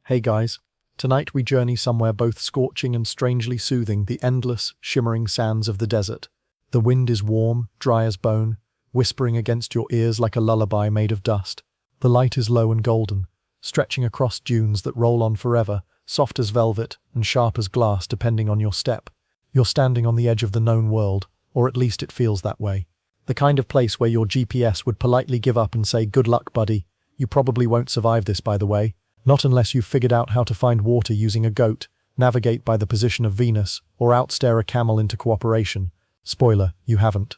Hey guys, tonight we journey somewhere both scorching and strangely soothing, the endless, shimmering sands of the desert. The wind is warm, dry as bone, whispering against your ears like a lullaby made of dust. The light is low and golden, stretching across dunes that roll on forever, soft as velvet and sharp as glass depending on your step. You're standing on the edge of the known world, or at least it feels that way. The kind of place where your GPS would politely give up and say, "Good luck, buddy. You probably won't survive this, by the way. Not unless you've figured out how to find water using a goat, navigate by the position of Venus, or outstare a camel into cooperation. Spoiler, you haven't.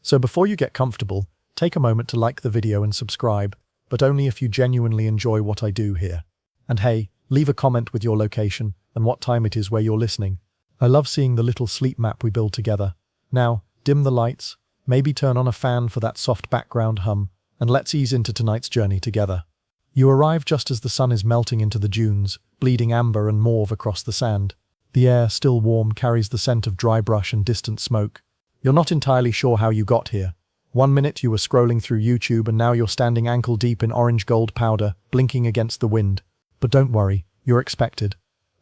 So before you get comfortable, take a moment to like the video and subscribe, but only if you genuinely enjoy what I do here. And hey, leave a comment with your location and what time it is where you're listening. I love seeing the little sleep map we build together. Now, dim the lights, maybe turn on a fan for that soft background hum, and let's ease into tonight's journey together. You arrive just as the sun is melting into the dunes, bleeding amber and mauve across the sand. The air, still warm, carries the scent of dry brush and distant smoke. You're not entirely sure how you got here. 1 minute you were scrolling through YouTube and now you're standing ankle-deep in orange gold powder, blinking against the wind. But don't worry, you're expected.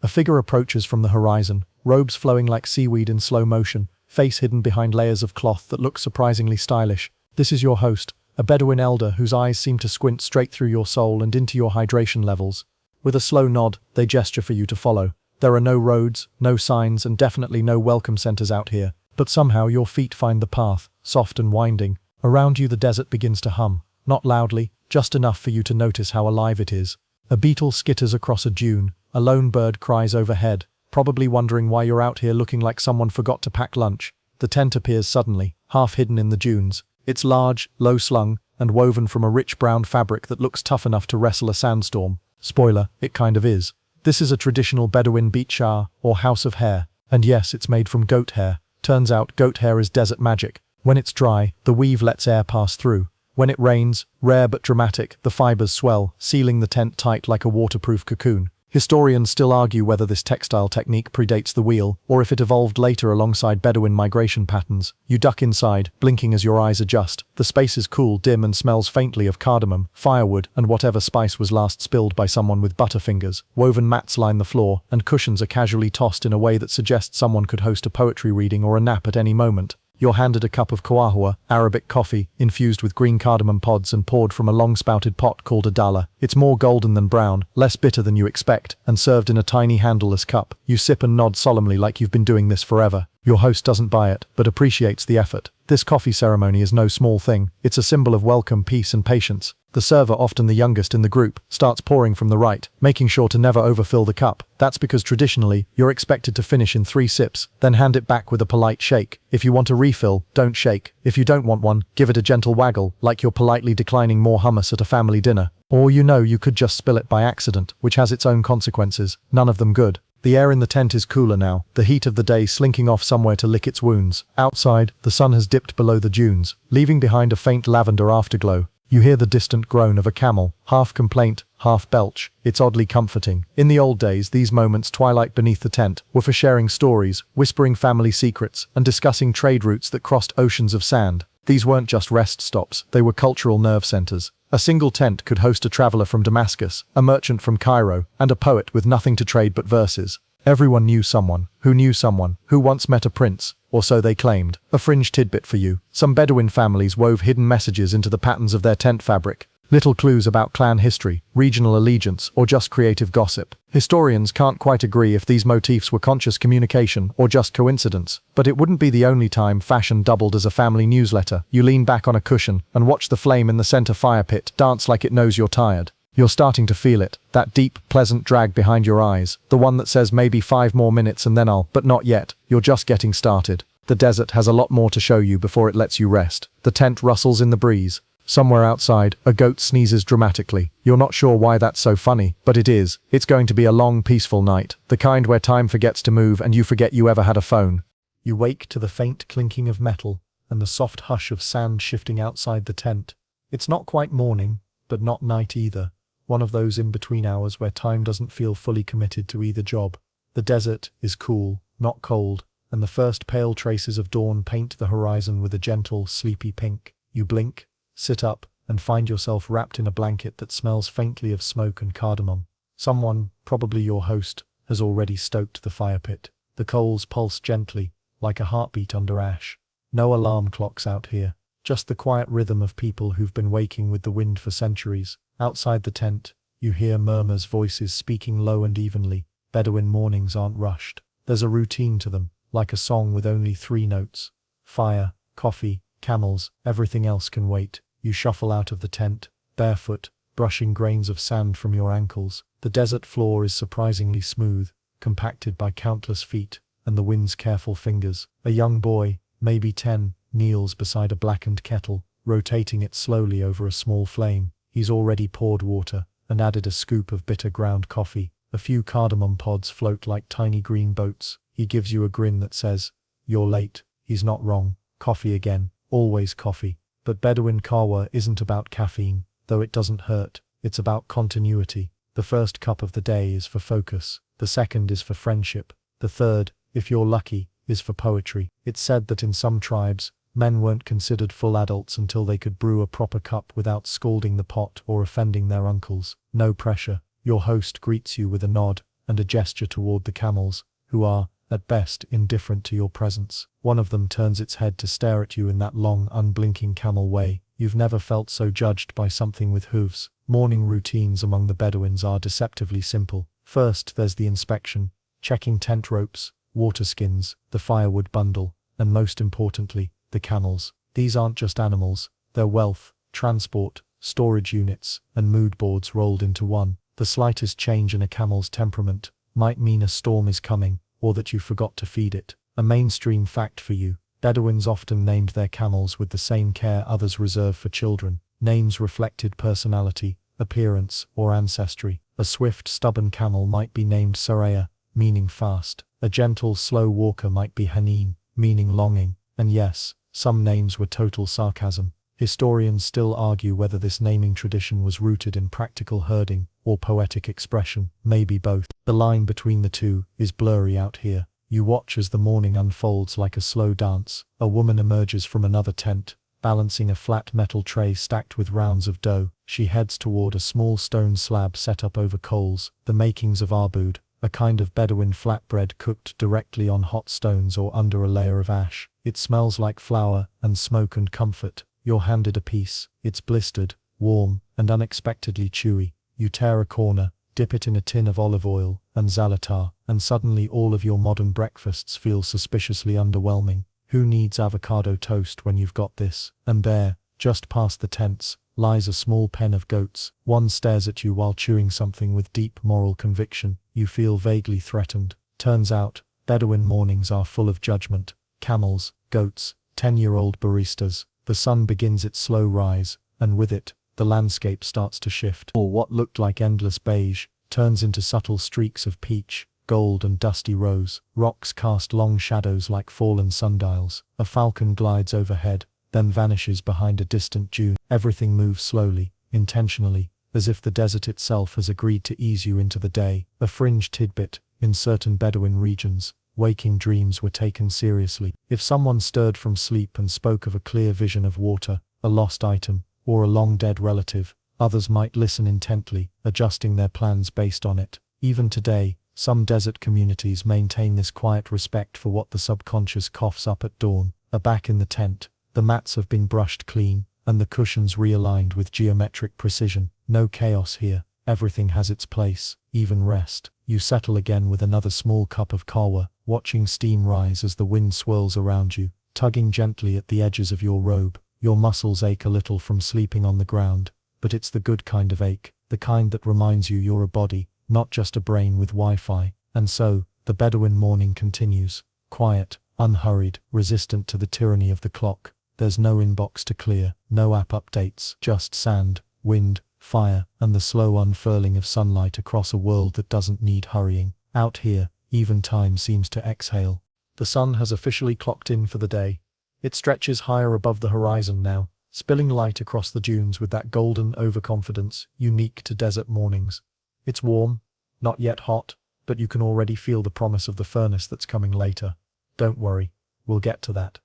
A figure approaches from the horizon, robes flowing like seaweed in slow motion, face hidden behind layers of cloth that look surprisingly stylish. This is your host, a Bedouin elder whose eyes seem to squint straight through your soul and into your hydration levels. With a slow nod, they gesture for you to follow. There are no roads, no signs, and definitely no welcome centers out here. But somehow your feet find the path, soft and winding. Around you the desert begins to hum, not loudly, just enough for you to notice how alive it is. A beetle skitters across a dune, a lone bird cries overhead, probably wondering why you're out here looking like someone forgot to pack lunch. The tent appears suddenly, half hidden in the dunes. It's large, low-slung, and woven from a rich brown fabric that looks tough enough to wrestle a sandstorm. Spoiler, it kind of is. This is a traditional Bedouin beach shower, or house of hair. And yes, it's made from goat hair. Turns out goat hair is desert magic. When it's dry, the weave lets air pass through. When it rains, rare but dramatic, the fibers swell, sealing the tent tight like a waterproof cocoon. Historians still argue whether this textile technique predates the wheel, or if it evolved later alongside Bedouin migration patterns. You duck inside, blinking as your eyes adjust. The space is cool, dim, and smells faintly of cardamom, firewood, and whatever spice was last spilled by someone with butterfingers. Woven mats line the floor, and cushions are casually tossed in a way that suggests someone could host a poetry reading or a nap at any moment. You're handed a cup of qahwa, Arabic coffee, infused with green cardamom pods and poured from a long-spouted pot called a dala. It's more golden than brown, less bitter than you expect, and served in a tiny handleless cup. You sip and nod solemnly like you've been doing this forever. Your host doesn't buy it, but appreciates the effort. This coffee ceremony is no small thing. It's a symbol of welcome, peace, and patience. The server, often the youngest in the group, starts pouring from the right, making sure to never overfill the cup. That's because traditionally, you're expected to finish in 3 sips, then hand it back with a polite shake. If you want a refill, don't shake. If you don't want one, give it a gentle waggle, like you're politely declining more hummus at a family dinner. Or you could just spill it by accident, which has its own consequences, none of them good. The air in the tent is cooler now, the heat of the day slinking off somewhere to lick its wounds. Outside, the sun has dipped below the dunes, leaving behind a faint lavender afterglow. You hear the distant groan of a camel, half complaint, half belch. It's oddly comforting. In the old days, these moments, twilight beneath the tent, were for sharing stories, whispering family secrets, and discussing trade routes that crossed oceans of sand. These weren't just rest stops, they were cultural nerve centers. A single tent could host a traveler from Damascus, a merchant from Cairo, and a poet with nothing to trade but verses. Everyone knew someone who once met a prince, or so they claimed. A fringe tidbit for you. Some Bedouin families wove hidden messages into the patterns of their tent fabric. Little clues about clan history, regional allegiance, or just creative gossip. Historians can't quite agree if these motifs were conscious communication or just coincidence. But it wouldn't be the only time fashion doubled as a family newsletter. You lean back on a cushion and watch the flame in the center fire pit dance like it knows you're tired. You're starting to feel it, that deep, pleasant drag behind your eyes, the one that says maybe 5 more minutes and then but not yet, you're just getting started. The desert has a lot more to show you before it lets you rest. The tent rustles in the breeze. Somewhere outside, a goat sneezes dramatically. You're not sure why that's so funny, but it is. It's going to be a long, peaceful night, the kind where time forgets to move and you forget you ever had a phone. You wake to the faint clinking of metal and the soft hush of sand shifting outside the tent. It's not quite morning, but not night either. One of those in-between hours where time doesn't feel fully committed to either job. The desert is cool, not cold, and the first pale traces of dawn paint the horizon with a gentle, sleepy pink. You blink, sit up, and find yourself wrapped in a blanket that smells faintly of smoke and cardamom. Someone, probably your host, has already stoked the fire pit. The coals pulse gently, like a heartbeat under ash. No alarm clocks out here, just the quiet rhythm of people who've been waking with the wind for centuries. Outside the tent, you hear murmurs, voices speaking low and evenly. Bedouin mornings aren't rushed. There's a routine to them, like a song with only 3 notes. Fire, coffee, camels, everything else can wait. You shuffle out of the tent, barefoot, brushing grains of sand from your ankles. The desert floor is surprisingly smooth, compacted by countless feet, and the wind's careful fingers. A young boy, maybe 10, kneels beside a blackened kettle, rotating it slowly over a small flame. He's already poured water, and added a scoop of bitter ground coffee. A few cardamom pods float like tiny green boats. He gives you a grin that says, "You're late." He's not wrong. Coffee again. Always coffee. But Bedouin kahwa isn't about caffeine, though it doesn't hurt. It's about continuity. The first cup of the day is for focus. The second is for friendship. The third, if you're lucky, is for poetry. It's said that in some tribes, men weren't considered full adults until they could brew a proper cup without scalding the pot or offending their uncles. No pressure. Your host greets you with a nod and a gesture toward the camels, who are, at best, indifferent to your presence. One of them turns its head to stare at you in that long, unblinking camel way. You've never felt so judged by something with hooves. Morning routines among the Bedouins are deceptively simple. First, there's the inspection, checking tent ropes, water skins, the firewood bundle, and most importantly, the camels. These aren't just animals, they're wealth, transport, storage units, and mood boards rolled into one. The slightest change in a camel's temperament might mean a storm is coming, or that you forgot to feed it. A mainstream fact for you: Bedouins often named their camels with the same care others reserve for children. Names reflected personality, appearance, or ancestry. A swift, stubborn camel might be named Saraya, meaning fast. A gentle, slow walker might be Hanin, meaning longing. And yes, some names were total sarcasm. Historians still argue whether this naming tradition was rooted in practical herding or poetic expression, maybe both. The line between the two is blurry out here. You watch as the morning unfolds like a slow dance. A woman emerges from another tent, balancing a flat metal tray stacked with rounds of dough. She heads toward a small stone slab set up over coals, the makings of arbud, a kind of Bedouin flatbread cooked directly on hot stones or under a layer of ash. It smells like flour and smoke and comfort. You're handed a piece. It's blistered, warm, and unexpectedly chewy. You tear a corner, dip it in a tin of olive oil and za'atar, and suddenly all of your modern breakfasts feel suspiciously underwhelming. Who needs avocado toast when you've got this? And there, just past the tents, lies a small pen of goats. One stares at you while chewing something with deep moral conviction. You feel vaguely threatened. Turns out, Bedouin mornings are full of judgment. Camels, goats, 10-year-old baristas. The sun begins its slow rise, and with it, the landscape starts to shift. Or what looked like endless beige turns into subtle streaks of peach, gold and dusty rose. Rocks cast long shadows like fallen sundials. A falcon glides overhead, then vanishes behind a distant dune. Everything moves slowly, intentionally, as if the desert itself has agreed to ease you into the day. A fringe tidbit: in certain Bedouin regions, waking dreams were taken seriously. If someone stirred from sleep and spoke of a clear vision of water, a lost item, or a long-dead relative, others might listen intently, adjusting their plans based on it. Even today, some desert communities maintain this quiet respect for what the subconscious coughs up at dawn. Back in the tent, the mats have been brushed clean, and the cushions realigned with geometric precision. No chaos here. Everything has its place, even rest. You settle again with another small cup of kahwa, watching steam rise as the wind swirls around you, tugging gently at the edges of your robe. Your muscles ache a little from sleeping on the ground, but it's the good kind of ache, the kind that reminds you you're a body, not just a brain with Wi-Fi. And so, the Bedouin morning continues. Quiet, unhurried, resistant to the tyranny of the clock. There's no inbox to clear, no app updates, just sand, wind, fire, and the slow unfurling of sunlight across a world that doesn't need hurrying. Out here, even time seems to exhale. The sun has officially clocked in for the day. It stretches higher above the horizon now, spilling light across the dunes with that golden overconfidence unique to desert mornings. It's warm, not yet hot, but you can already feel the promise of the furnace that's coming later. Don't worry, we'll get to that.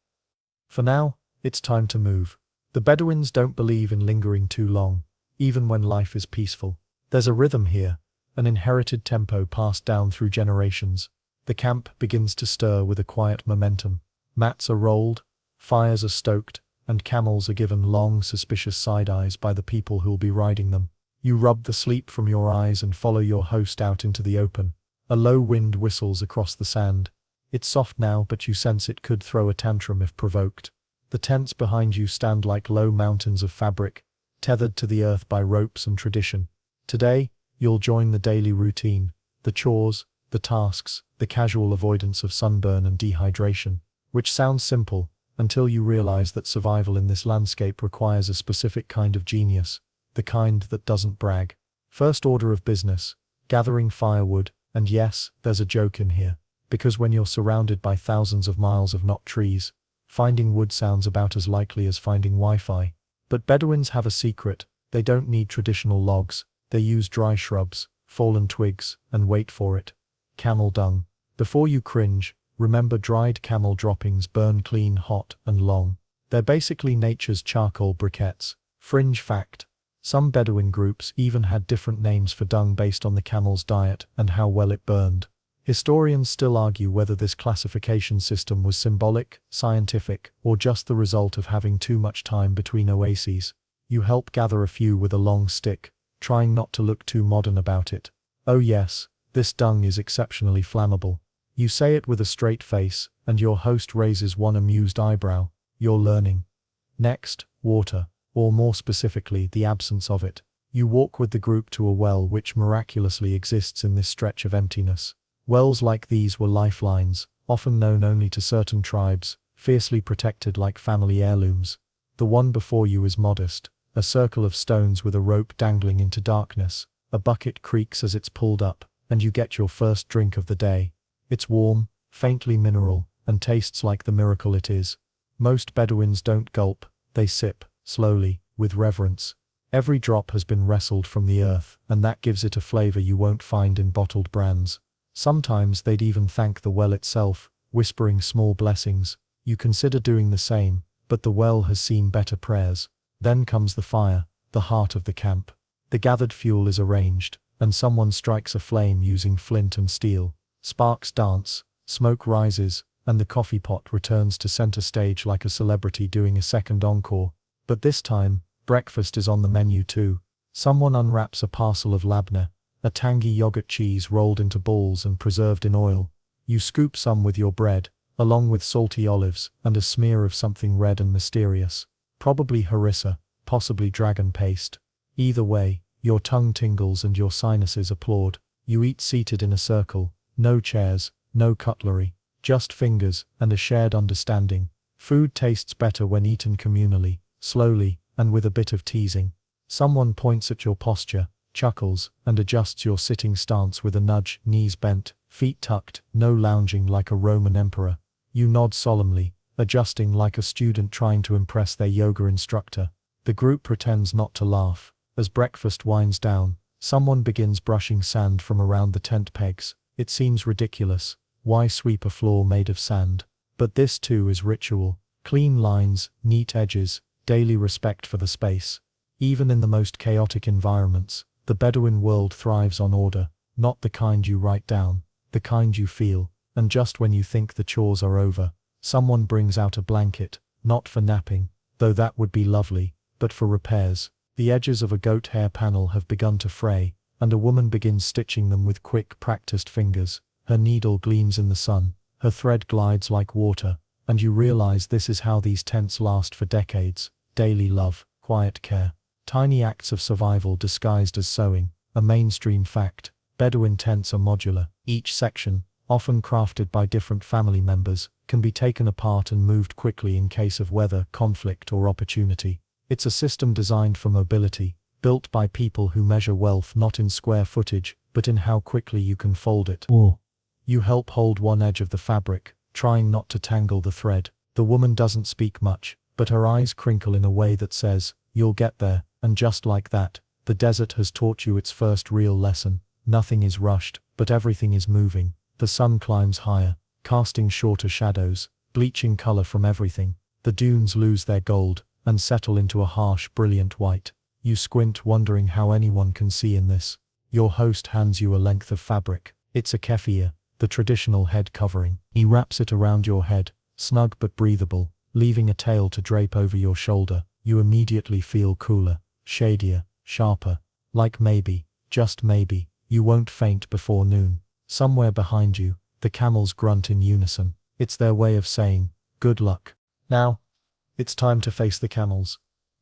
For now, it's time to move. The Bedouins don't believe in lingering too long, even when life is peaceful. There's a rhythm here, an inherited tempo passed down through generations. The camp begins to stir with a quiet momentum. Mats are rolled, fires are stoked, and camels are given long, suspicious side-eyes by the people who'll be riding them. You rub the sleep from your eyes and follow your host out into the open. A low wind whistles across the sand. It's soft now, but you sense it could throw a tantrum if provoked. The tents behind you stand like low mountains of fabric, tethered to the earth by ropes and tradition. Today, you'll join the daily routine, the chores, the tasks, the casual avoidance of sunburn and dehydration, which sounds simple, until you realize that survival in this landscape requires a specific kind of genius, the kind that doesn't brag. First order of business, gathering firewood, and yes, there's a joke in here, because when you're surrounded by thousands of miles of not trees, finding wood sounds about as likely as finding Wi-Fi. But Bedouins have a secret: they don't need traditional logs, they use dry shrubs, fallen twigs, and wait for it. Camel dung. Before you cringe, remember dried camel droppings burn clean, hot, and long. They're basically nature's charcoal briquettes. Fringe fact: some Bedouin groups even had different names for dung based on the camel's diet and how well it burned. Historians still argue whether this classification system was symbolic, scientific, or just the result of having too much time between oases. You help gather a few with a long stick, trying not to look too modern about it. Oh yes, this dung is exceptionally flammable. You say it with a straight face, and your host raises one amused eyebrow. You're learning. Next, water, or more specifically, the absence of it. You walk with the group to a well which miraculously exists in this stretch of emptiness. Wells like these were lifelines, often known only to certain tribes, fiercely protected like family heirlooms. The one before you is modest, a circle of stones with a rope dangling into darkness. A bucket creaks as it's pulled up, and you get your first drink of the day. It's warm, faintly mineral, and tastes like the miracle it is. Most Bedouins don't gulp, they sip, slowly, with reverence. Every drop has been wrestled from the earth, and that gives it a flavor you won't find in bottled brands. Sometimes they'd even thank the well itself, whispering small blessings. You consider doing the same, but the well has seen better prayers. Then comes the fire, the heart of the camp. The gathered fuel is arranged, and someone strikes a flame using flint and steel. Sparks dance, smoke rises, and the coffee pot returns to center stage like a celebrity doing a second encore. But this time, breakfast is on the menu too. Someone unwraps a parcel of labneh, a tangy yogurt cheese rolled into balls and preserved in oil. You scoop some with your bread, along with salty olives and a smear of something red and mysterious. Probably harissa, possibly dragon paste. Either way, your tongue tingles and your sinuses applaud. You eat seated in a circle, no chairs, no cutlery, just fingers and a shared understanding. Food tastes better when eaten communally, slowly, and with a bit of teasing. Someone points at your posture, chuckles, and adjusts your sitting stance with a nudge, knees bent, feet tucked, no lounging like a Roman emperor. You nod solemnly, adjusting like a student trying to impress their yoga instructor. The group pretends not to laugh. As breakfast winds down, someone begins brushing sand from around the tent pegs. It seems ridiculous. Why sweep a floor made of sand? But this too is ritual. Clean lines, neat edges, daily respect for the space. Even in the most chaotic environments, the Bedouin world thrives on order, not the kind you write down, the kind you feel. And just when you think the chores are over, someone brings out a blanket, not for napping, though that would be lovely, but for repairs. The edges of a goat hair panel have begun to fray, and a woman begins stitching them with quick, practiced fingers. Her needle gleams in the sun, her thread glides like water, and you realize this is how these tents last for decades. Daily love, quiet care, tiny acts of survival disguised as sewing. A mainstream fact: Bedouin tents are modular. Each section, often crafted by different family members, can be taken apart and moved quickly in case of weather, conflict, or opportunity. It's a system designed for mobility, built by people who measure wealth not in square footage, but in how quickly you can fold it. You help hold one edge of the fabric, trying not to tangle the thread. The woman doesn't speak much, but her eyes crinkle in a way that says, "You'll get there." And just like that, the desert has taught you its first real lesson. Nothing is rushed, but everything is moving. The sun climbs higher, casting shorter shadows, bleaching color from everything. The dunes lose their gold, and settle into a harsh, brilliant white. You squint, wondering how anyone can see in this. Your host hands you a length of fabric. It's a keffiyeh, the traditional head covering. He wraps it around your head, snug but breathable, leaving a tail to drape over your shoulder. You immediately feel cooler, shadier, sharper. Like maybe, just maybe, you won't faint before noon. Somewhere behind you, the camels grunt in unison. It's their way of saying, good luck. Now, it's time to face the camels.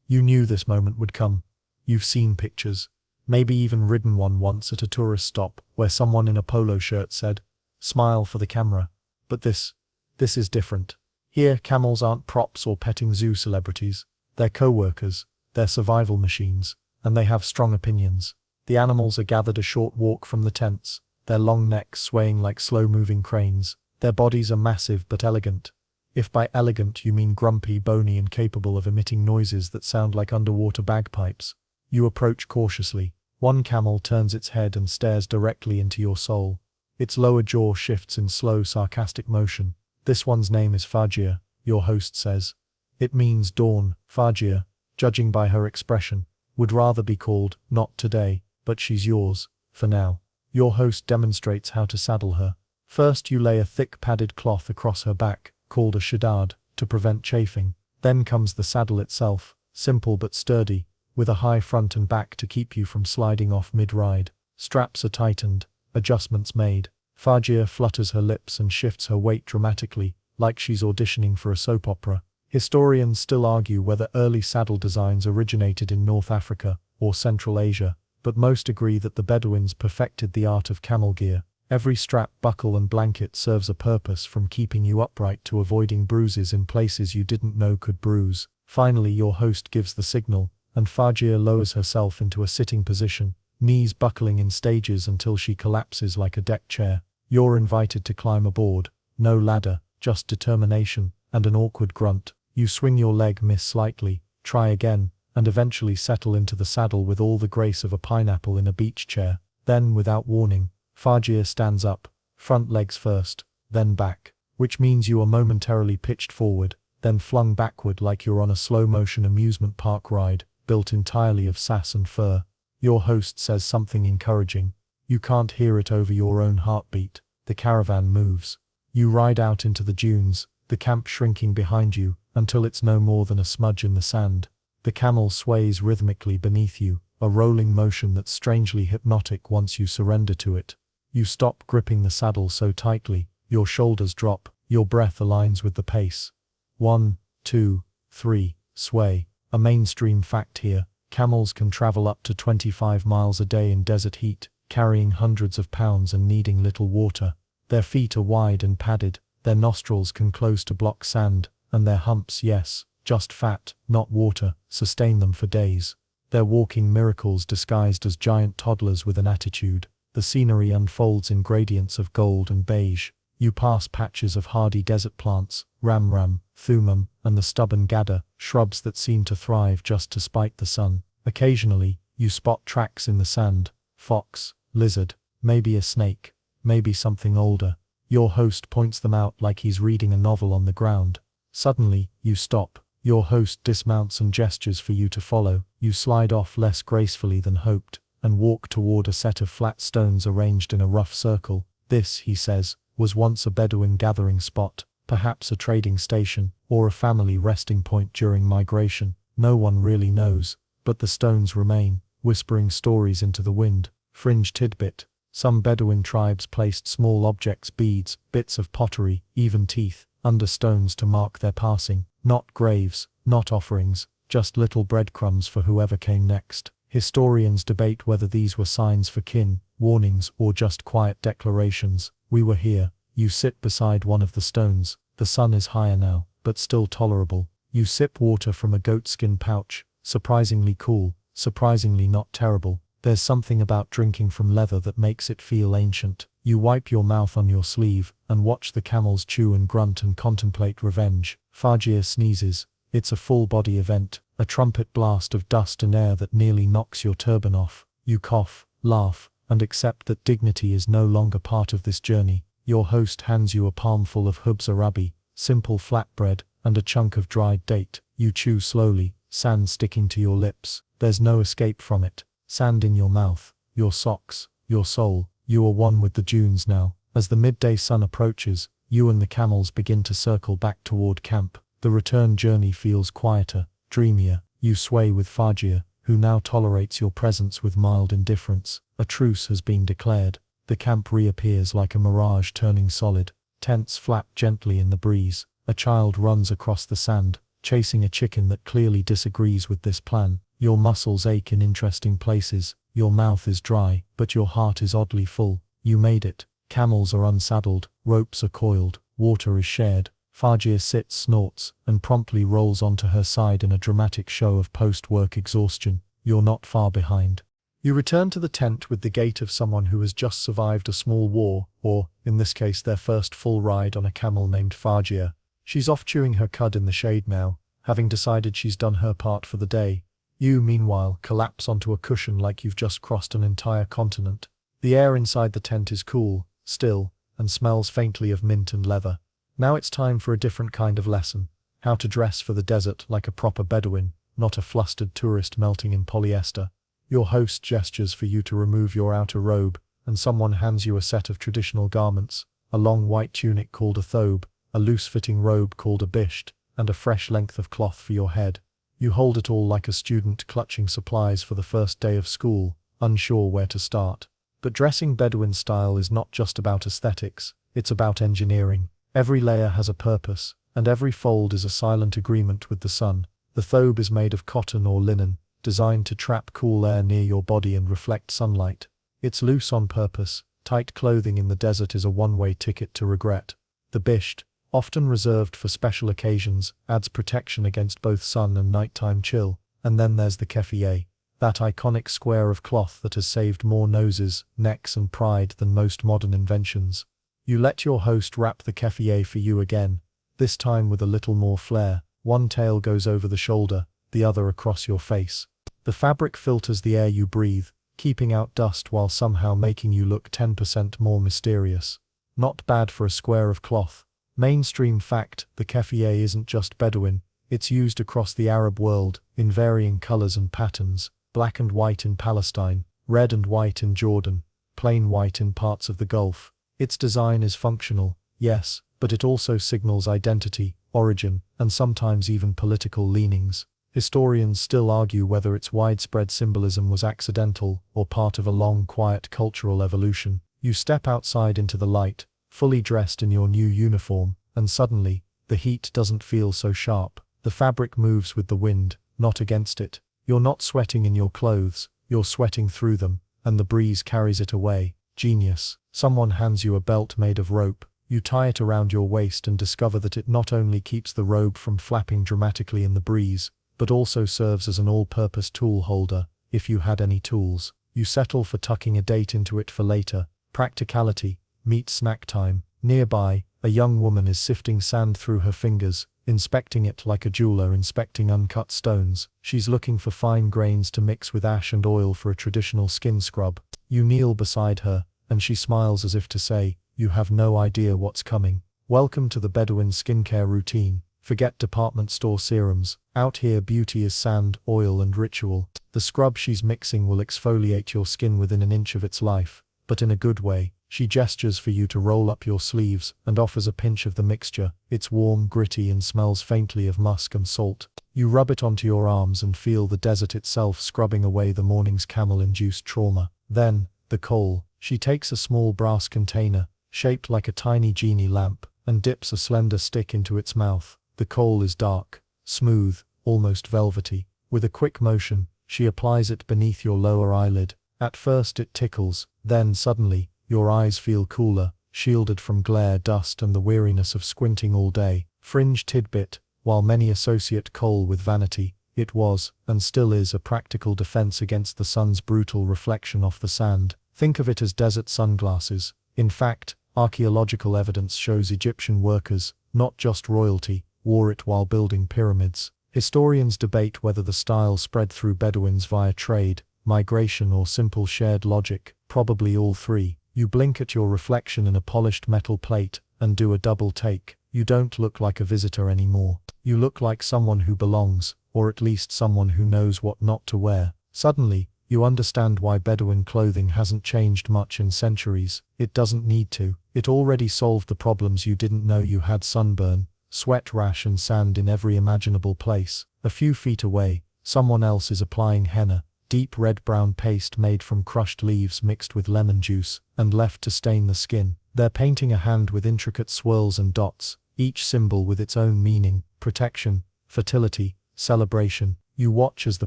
You knew this moment would come. You've seen pictures, maybe even ridden one once at a tourist stop where someone in a polo shirt said, smile for the camera. But this is different. Here, camels aren't props or petting zoo celebrities. They're co-workers, they're survival machines, and they have strong opinions. The animals are gathered a short walk from the tents, their long necks swaying like slow-moving cranes. Their bodies are massive but elegant. If by elegant you mean grumpy, bony and capable of emitting noises that sound like underwater bagpipes. You approach cautiously. One camel turns its head and stares directly into your soul. Its lower jaw shifts in slow, sarcastic motion. This one's name is Fajr, your host says. It means dawn. Fajr, judging by her expression, would rather be called not today, but she's yours, for now. Your host demonstrates how to saddle her. First you lay a thick padded cloth across her back, called a shadad, to prevent chafing. Then comes the saddle itself, simple but sturdy, with a high front and back to keep you from sliding off mid-ride. Straps are tightened, adjustments made. Fajr flutters her lips and shifts her weight dramatically, like she's auditioning for a soap opera. Historians still argue whether early saddle designs originated in North Africa or Central Asia, but most agree that the Bedouins perfected the art of camel gear. Every strap, buckle and blanket serves a purpose, from keeping you upright to avoiding bruises in places you didn't know could bruise. Finally your host gives the signal, and Fajr lowers herself into a sitting position, knees buckling in stages until she collapses like a deck chair. You're invited to climb aboard. No ladder, just determination, and an awkward grunt. You swing your leg, miss slightly, try again, and eventually settle into the saddle with all the grace of a pineapple in a beach chair. Then, without warning, Fajr stands up, front legs first, then back, which means you are momentarily pitched forward, then flung backward like you're on a slow-motion amusement park ride, built entirely of sass and fur. Your host says something encouraging. You can't hear it over your own heartbeat. The caravan moves. You ride out into the dunes, the camp shrinking behind you, until it's no more than a smudge in the sand. The camel sways rhythmically beneath you, a rolling motion that's strangely hypnotic once you surrender to it. You stop gripping the saddle so tightly, your shoulders drop, your breath aligns with the pace. 1, 2, 3, sway. A mainstream fact here, camels can travel up to 25 miles a day in desert heat, carrying hundreds of pounds and needing little water. Their feet are wide and padded, their nostrils can close to block sand, and their humps, yes, just fat, not water, sustain them for days. They're walking miracles disguised as giant toddlers with an attitude. The scenery unfolds in gradients of gold and beige. You pass patches of hardy desert plants, ramram, thumam, and the stubborn gadda, shrubs that seem to thrive just to spite the sun. Occasionally, you spot tracks in the sand, fox, lizard, maybe a snake, maybe something older. Your host points them out like he's reading a novel on the ground. Suddenly, you stop. Your host dismounts and gestures for you to follow. You slide off less gracefully than hoped, and walk toward a set of flat stones arranged in a rough circle. This, he says, was once a Bedouin gathering spot, perhaps a trading station, or a family resting point during migration. No one really knows, but the stones remain, whispering stories into the wind. Fringe tidbit. Some Bedouin tribes placed small objects, beads, bits of pottery, even teeth, under stones to mark their passing. Not graves, not offerings, just little breadcrumbs for whoever came next. Historians debate whether these were signs for kin, warnings, or just quiet declarations. We were here. You sit beside one of the stones. The sun is higher now, but still tolerable. You sip water from a goatskin pouch, surprisingly cool, surprisingly not terrible. There's something about drinking from leather that makes it feel ancient. You wipe your mouth on your sleeve, and watch the camels chew and grunt and contemplate revenge. Fajr sneezes. It's a full-body event, a trumpet blast of dust and air that nearly knocks your turban off. You cough, laugh, and accept that dignity is no longer part of this journey. Your host hands you a palmful of hubs arabi, simple flatbread, and a chunk of dried date. You chew slowly, sand sticking to your lips. There's no escape from it. Sand in your mouth, your socks, your soul. You are one with the dunes now. As the midday sun approaches, you and the camels begin to circle back toward camp. The return journey feels quieter, dreamier. You sway with Fajr, who now tolerates your presence with mild indifference. A truce has been declared. The camp reappears like a mirage turning solid. Tents flap gently in the breeze. A child runs across the sand, chasing a chicken that clearly disagrees with this plan. Your muscles ache in interesting places. Your mouth is dry, but your heart is oddly full. You made it. Camels are unsaddled, ropes are coiled, water is shared. Fajr sits, snorts, and promptly rolls onto her side in a dramatic show of post-work exhaustion. You're not far behind. You return to the tent with the gait of someone who has just survived a small war, or, in this case, their first full ride on a camel named Fajr. She's off chewing her cud in the shade now, having decided she's done her part for the day. You, meanwhile, collapse onto a cushion like you've just crossed an entire continent. The air inside the tent is cool, still, and smells faintly of mint and leather. Now it's time for a different kind of lesson. How to dress for the desert like a proper Bedouin, not a flustered tourist melting in polyester. Your host gestures for you to remove your outer robe, and someone hands you a set of traditional garments, a long white tunic called a thobe, a loose-fitting robe called a bisht, and a fresh length of cloth for your head. You hold it all like a student clutching supplies for the first day of school, unsure where to start. But dressing Bedouin style is not just about aesthetics, it's about engineering. Every layer has a purpose, and every fold is a silent agreement with the sun. The thobe is made of cotton or linen, designed to trap cool air near your body and reflect sunlight. It's loose on purpose. Tight clothing in the desert is a one-way ticket to regret. The bisht, often reserved for special occasions, adds protection against both sun and nighttime chill. And then there's the keffiyeh, that iconic square of cloth that has saved more noses, necks and pride than most modern inventions. You let your host wrap the keffiyeh for you again, this time with a little more flair. One tail goes over the shoulder, the other across your face. The fabric filters the air you breathe, keeping out dust while somehow making you look 10% more mysterious. Not bad for a square of cloth. Mainstream fact, the keffiyeh isn't just Bedouin, it's used across the Arab world, in varying colors and patterns, black and white in Palestine, red and white in Jordan, plain white in parts of the Gulf. Its design is functional, yes, but it also signals identity, origin, and sometimes even political leanings. Historians still argue whether its widespread symbolism was accidental or part of a long, quiet cultural evolution. You step outside into the light, fully dressed in your new uniform, and suddenly, the heat doesn't feel so sharp. The fabric moves with the wind, not against it. You're not sweating in your clothes, you're sweating through them, and the breeze carries it away. Genius. Someone hands you a belt made of rope. You tie it around your waist and discover that it not only keeps the robe from flapping dramatically in the breeze, but also serves as an all-purpose tool holder, if you had any tools. You settle for tucking a date into it for later. Practicality. Meet snack time. Nearby, a young woman is sifting sand through her fingers, inspecting it like a jeweler inspecting uncut stones. She's looking for fine grains to mix with ash and oil for a traditional skin scrub. You kneel beside her, and she smiles as if to say, you have no idea what's coming. Welcome to the Bedouin skincare routine. Forget department store serums. Out here beauty is sand, oil and ritual. The scrub she's mixing will exfoliate your skin within an inch of its life, but in a good way. She gestures for you to roll up your sleeves and offers a pinch of the mixture. It's warm, gritty and smells faintly of musk and salt. You rub it onto your arms and feel the desert itself scrubbing away the morning's camel-induced trauma. Then, the kohl. She takes a small brass container, shaped like a tiny genie lamp, and dips a slender stick into its mouth. The kohl is dark, smooth, almost velvety. With a quick motion, she applies it beneath your lower eyelid. At first it tickles, then suddenly, your eyes feel cooler, shielded from glare, dust and the weariness of squinting all day. Fringe tidbit, while many associate kohl with vanity, it was, and still is, a practical defense against the sun's brutal reflection off the sand. Think of it as desert sunglasses. In fact, archaeological evidence shows Egyptian workers, not just royalty, wore it while building pyramids. Historians debate whether the style spread through Bedouins via trade, migration or simple shared logic, probably all three. You blink at your reflection in a polished metal plate, and do a double take. You don't look like a visitor anymore. You look like someone who belongs, or at least someone who knows what not to wear. Suddenly, You understand why Bedouin clothing hasn't changed much in centuries. It doesn't need to. It already solved the problems you didn't know you had: sunburn, sweat rash and sand in every imaginable place. A few feet away, someone else is applying henna, deep red-brown paste made from crushed leaves mixed with lemon juice and left to stain the skin. They're painting a hand with intricate swirls and dots, each symbol with its own meaning: protection, fertility, celebration. You watch as the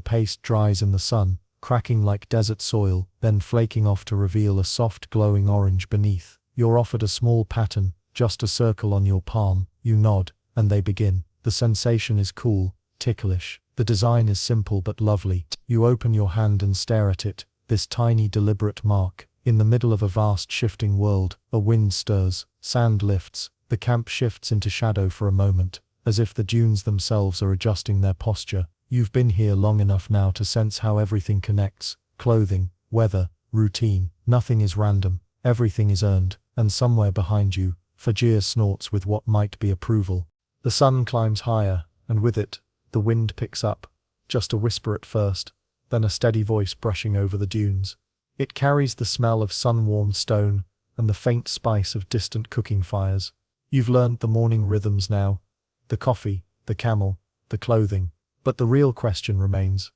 paste dries in the sun, cracking like desert soil, then flaking off to reveal a soft glowing orange beneath. You're offered a small pattern, just a circle on your palm. You nod, and they begin. The sensation is cool, ticklish. The design is simple but lovely. You open your hand and stare at it, this tiny deliberate mark. In the middle of a vast shifting world, a wind stirs, sand lifts, the camp shifts into shadow for a moment, as if the dunes themselves are adjusting their posture. You've been here long enough now to sense how everything connects: clothing, weather, routine. Nothing is random, everything is earned, and somewhere behind you, Fajir snorts with what might be approval. The sun climbs higher, and with it, the wind picks up, just a whisper at first, then a steady voice brushing over the dunes. It carries the smell of sun-warmed stone, and the faint spice of distant cooking fires. You've learned the morning rhythms now: the coffee, the camel, the clothing. But the real question remains: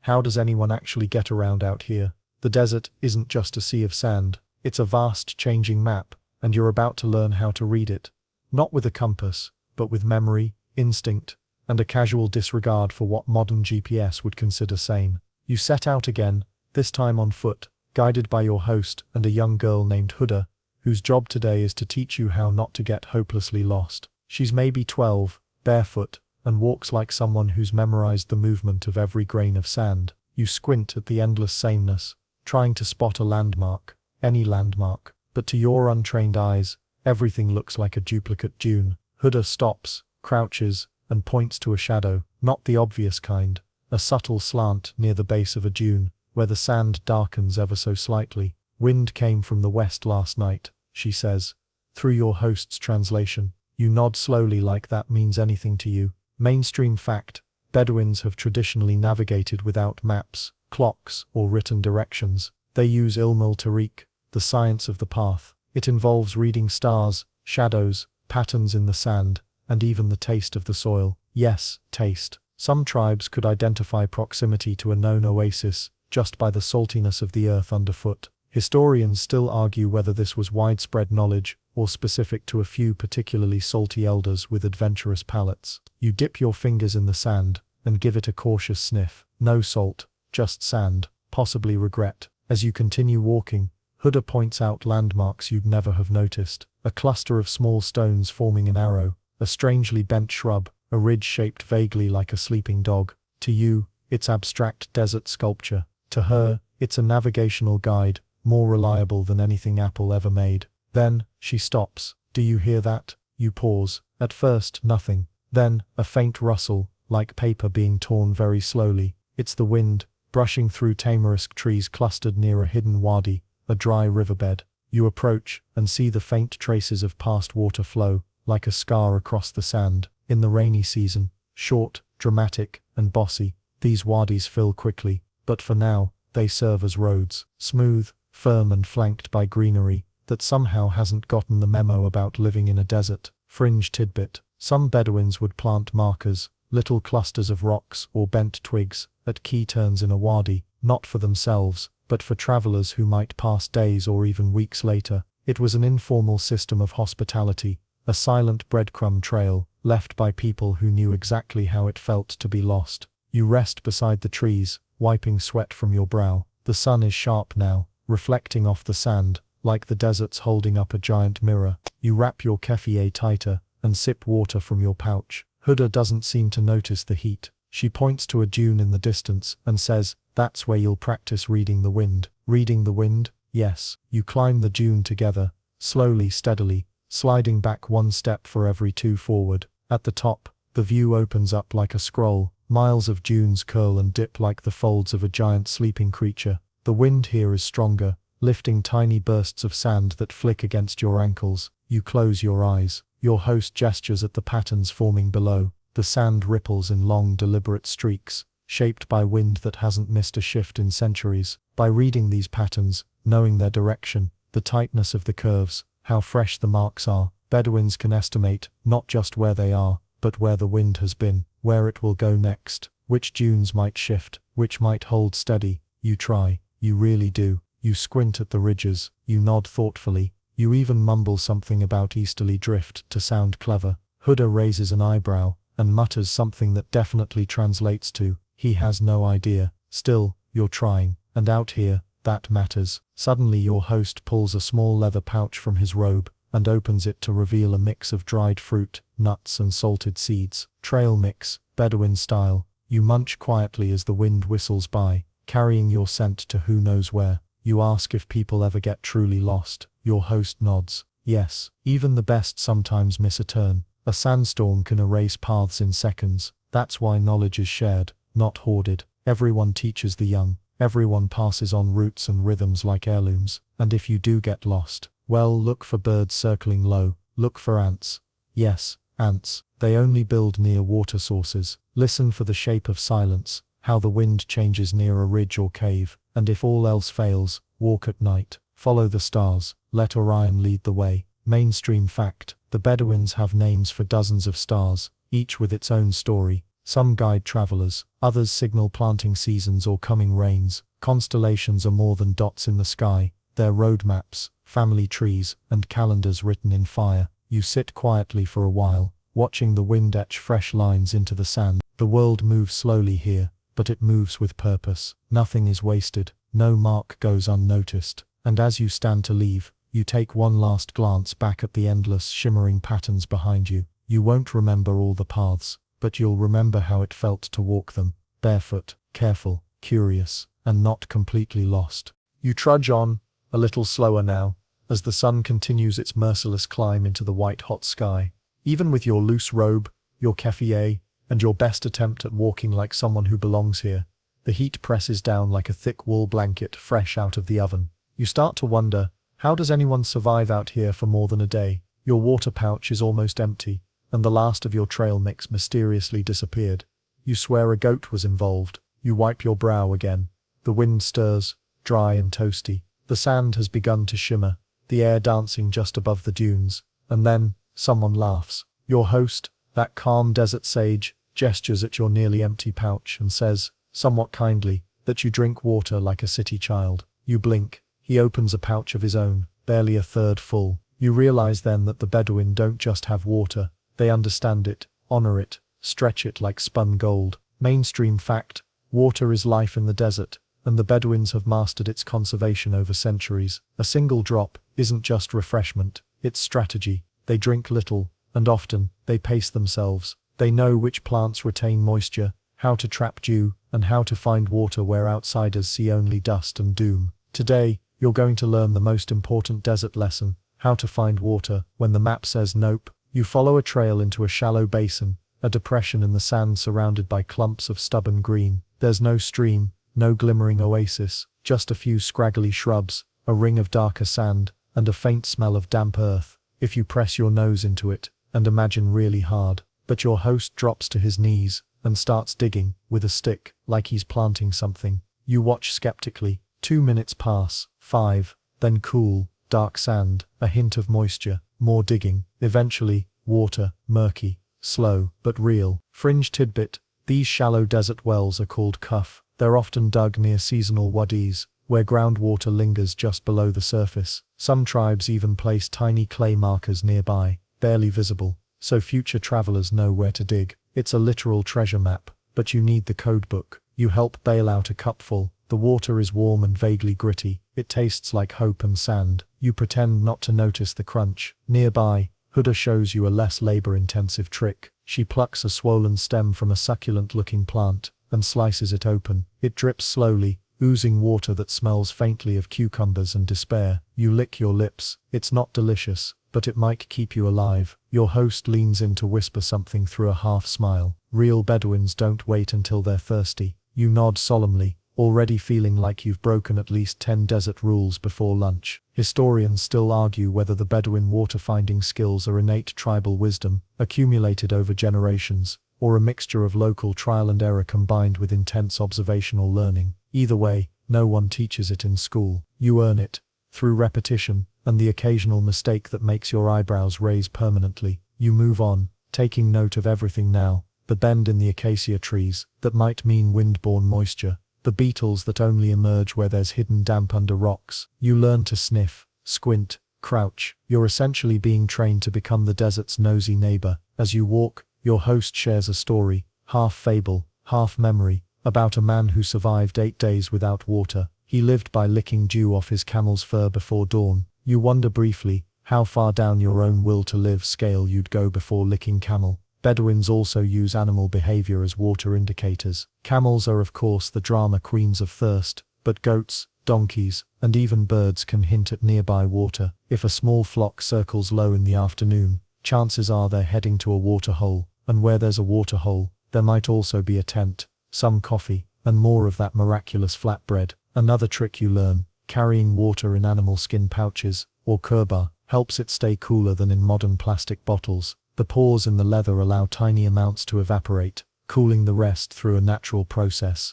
how does anyone actually get around out here? The desert isn't just a sea of sand, it's a vast changing map, and you're about to learn how to read it. Not with a compass, but with memory, instinct, and a casual disregard for what modern GPS would consider sane. You set out again, this time on foot, guided by your host and a young girl named Huda, whose job today is to teach you how not to get hopelessly lost. She's maybe 12, barefoot, and walks like someone who's memorized the movement of every grain of sand. You squint at the endless sameness, trying to spot a landmark, any landmark, but to your untrained eyes, everything looks like a duplicate dune. Huda stops, crouches, and points to a shadow, not the obvious kind, a subtle slant near the base of a dune, where the sand darkens ever so slightly. "Wind came from the west last night," she says, through your host's translation. You nod slowly like that means anything to you. Mainstream fact: Bedouins have traditionally navigated without maps, clocks, or written directions. They use ilm al-tariq, the science of the path. It involves reading stars, shadows, patterns in the sand, and even the taste of the soil. Yes, taste. Some tribes could identify proximity to a known oasis just by the saltiness of the earth underfoot. Historians still argue whether this was widespread knowledge or specific to a few particularly salty elders with adventurous palates. You dip your fingers in the sand and give it a cautious sniff. No salt, just sand, possibly regret. As you continue walking, Huda points out landmarks you'd never have noticed. A cluster of small stones forming an arrow, a strangely bent shrub, a ridge shaped vaguely like a sleeping dog. To you, it's abstract desert sculpture. To her, it's a navigational guide, more reliable than anything Apple ever made. Then, she stops. "Do you hear that?" You pause. At first, nothing. Then, a faint rustle, like paper being torn very slowly. It's the wind, brushing through tamarisk trees clustered near a hidden wadi, a dry riverbed. You approach, and see the faint traces of past water flow, like a scar across the sand. In the rainy season, short, dramatic, and bossy, these wadis fill quickly, but for now, they serve as roads, smooth, firm and flanked by greenery that somehow hasn't gotten the memo about living in a desert. Fringe tidbit: some Bedouins would plant markers, little clusters of rocks or bent twigs, at key turns in a wadi, not for themselves, but for travelers who might pass days or even weeks later. It was an informal system of hospitality, a silent breadcrumb trail, left by people who knew exactly how it felt to be lost. You rest beside the trees, wiping sweat from your brow. The sun is sharp now, reflecting off the sand, like the desert's holding up a giant mirror. You wrap your keffiyeh tighter, and sip water from your pouch. Huda doesn't seem to notice the heat. She points to a dune in the distance, and says, "That's where you'll practice reading the wind." Reading the wind? Yes. You climb the dune together, slowly, steadily, sliding back one step for every two forward. At the top, the view opens up like a scroll. Miles of dunes curl and dip like the folds of a giant sleeping creature. The wind here is stronger, lifting tiny bursts of sand that flick against your ankles. You close your eyes. Your host gestures at the patterns forming below. The sand ripples in long, deliberate streaks, shaped by wind that hasn't missed a shift in centuries. By reading these patterns, knowing their direction, the tightness of the curves, how fresh the marks are, Bedouins can estimate not just where they are, but where the wind has been, where it will go next, which dunes might shift, which might hold steady. You try, you really do. You squint at the ridges, you nod thoughtfully, you even mumble something about easterly drift to sound clever. Huda raises an eyebrow and mutters something that definitely translates to, he has no idea. Still, you're trying, and out here, that matters. Suddenly your host pulls a small leather pouch from his robe and opens it to reveal a mix of dried fruit, nuts and salted seeds. Trail mix, Bedouin style. You munch quietly as the wind whistles by, carrying your scent to who knows where. You ask if people ever get truly lost. Your host nods. Yes, even the best sometimes miss a turn. A sandstorm can erase paths in seconds. That's why knowledge is shared, not hoarded. Everyone teaches the young. Everyone passes on roots and rhythms like heirlooms. And if you do get lost, well, look for birds circling low. Look for ants. Yes, ants. They only build near water sources. Listen for the shape of silence, how the wind changes near a ridge or cave. And if all else fails, walk at night. Follow the stars. Let Orion lead the way. Mainstream fact. The Bedouins have names for dozens of stars, each with its own story. Some guide travelers, others signal planting seasons or coming rains. Constellations are more than dots in the sky. They're roadmaps, family trees, and calendars written in fire. You sit quietly for a while, watching the wind etch fresh lines into the sand. The world moves slowly here, but it moves with purpose. Nothing is wasted, no mark goes unnoticed. And as you stand to leave, you take one last glance back at the endless shimmering patterns behind you. You won't remember all the paths, but you'll remember how it felt to walk them, barefoot, careful, curious, and not completely lost. You trudge on, a little slower now, as the sun continues its merciless climb into the white-hot sky. Even with your loose robe, your keffiyeh, and your best attempt at walking like someone who belongs here, the heat presses down like a thick wool blanket fresh out of the oven. You start to wonder, how does anyone survive out here for more than a day? Your water pouch is almost empty, and the last of your trail mix mysteriously disappeared. You swear a goat was involved. You wipe your brow again. The wind stirs, dry and toasty. The sand has begun to shimmer, the air dancing just above the dunes. And then, someone laughs. Your host, that calm desert sage, gestures at your nearly empty pouch and says, somewhat kindly, that you drink water like a city child. You blink. He opens a pouch of his own, barely a third full. You realize then that the Bedouin don't just have water, they understand it, honor it, stretch it like spun gold. Mainstream fact, water is life in the desert, and the Bedouins have mastered its conservation over centuries. A single drop isn't just refreshment, it's strategy. They drink little, and often, they pace themselves. They know which plants retain moisture, how to trap dew, and how to find water where outsiders see only dust and doom. Today, you're going to learn the most important desert lesson, how to find water when the map says nope. You follow a trail into a shallow basin, a depression in the sand surrounded by clumps of stubborn green. There's no stream, no glimmering oasis, just a few scraggly shrubs, a ring of darker sand, and a faint smell of damp earth. If you press your nose into it, and imagine really hard, but your host drops to his knees, and starts digging, with a stick, like he's planting something. You watch skeptically. 2 minutes pass, 5, then cool, dark sand, a hint of moisture, more digging, eventually, water, murky, slow, but real. Fringe tidbit, these shallow desert wells are called kuf. They're often dug near seasonal wadis, where groundwater lingers just below the surface. Some tribes even place tiny clay markers nearby, barely visible, so future travelers know where to dig. It's a literal treasure map, but you need the codebook. You help bail out a cupful. The water is warm and vaguely gritty. It tastes like hope and sand. You pretend not to notice the crunch. Nearby, Huda shows you a less labor-intensive trick. She plucks a swollen stem from a succulent-looking plant and slices it open. It drips slowly, oozing water that smells faintly of cucumbers and despair. You lick your lips. It's not delicious, but it might keep you alive. Your host leans in to whisper something through a half-smile. Real Bedouins don't wait until they're thirsty. You nod solemnly, already feeling like you've broken at least 10 desert rules before lunch. Historians still argue whether the Bedouin water-finding skills are innate tribal wisdom, accumulated over generations, or a mixture of local trial and error combined with intense observational learning. Either way, no one teaches it in school. You earn it through repetition and the occasional mistake that makes your eyebrows raise permanently. You move on, taking note of everything now: the bend in the acacia trees, that might mean wind-borne moisture; the beetles that only emerge where there's hidden damp under rocks. You learn to sniff, squint, crouch. You're essentially being trained to become the desert's nosy neighbor. As you walk, your host shares a story, half fable, half memory, about a man who survived 8 days without water. He lived by licking dew off his camel's fur before dawn. You wonder briefly how far down your own will to live scale you'd go before licking camel. Bedouins also use animal behavior as water indicators. Camels are of course the drama queens of thirst, but goats, donkeys, and even birds can hint at nearby water. If a small flock circles low in the afternoon, chances are they're heading to a water hole, and where there's a water hole, there might also be a tent, some coffee, and more of that miraculous flatbread. Another trick you learn: carrying water in animal skin pouches, or kurba, helps it stay cooler than in modern plastic bottles. The pores in the leather allow tiny amounts to evaporate, cooling the rest through a natural process.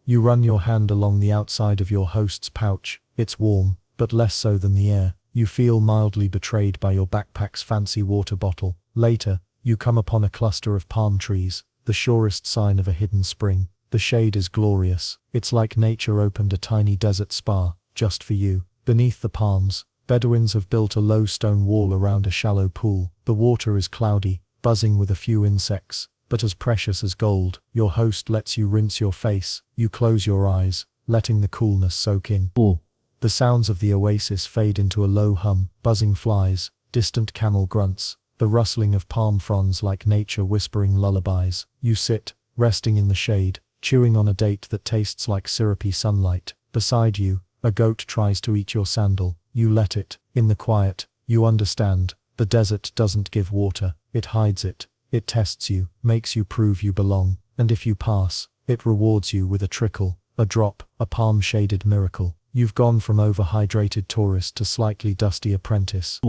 You run your hand along the outside of your host's pouch. It's warm, but less so than the air. You feel mildly betrayed by your backpack's fancy water bottle. Later, you come upon a cluster of palm trees, the surest sign of a hidden spring. The shade is glorious. It's like nature opened a tiny desert spa, just for you. Beneath the palms, Bedouins have built a low stone wall around a shallow pool. The water is cloudy, buzzing with a few insects, but as precious as gold. Your host lets you rinse your face. You close your eyes, letting the coolness soak in. The sounds of the oasis fade into a low hum: buzzing flies, distant camel grunts, the rustling of palm fronds like nature whispering lullabies. You sit, resting in the shade, chewing on a date that tastes like syrupy sunlight. Beside you, a goat tries to eat your sandal. You let it. In the quiet, you understand. The desert doesn't give water, it hides it. It tests you, makes you prove you belong, and if you pass, it rewards you with a trickle, a drop, a palm-shaded miracle. You've gone from overhydrated tourist to slightly dusty apprentice.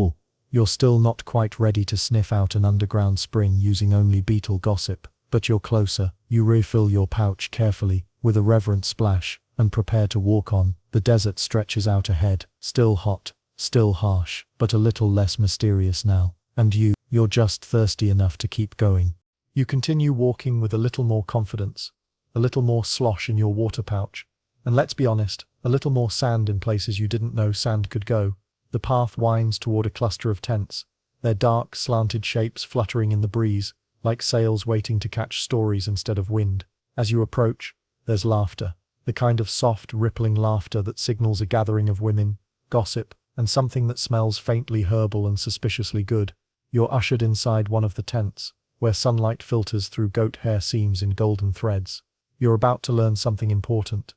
You're still not quite ready to sniff out an underground spring using only beetle gossip, but you're closer. You refill your pouch carefully, with a reverent splash, and prepare to walk on. The desert stretches out ahead, still hot, still harsh, but a little less mysterious now. And you're just thirsty enough to keep going. You continue walking with a little more confidence, a little more slosh in your water pouch, and let's be honest, a little more sand in places you didn't know sand could go. The path winds toward a cluster of tents, their dark, slanted shapes fluttering in the breeze, like sails waiting to catch stories instead of wind. As you approach, there's laughter, the kind of soft, rippling laughter that signals a gathering of women, gossip, and something that smells faintly herbal and suspiciously good. You're ushered inside one of the tents, where sunlight filters through goat hair seams in golden threads. You're about to learn something important.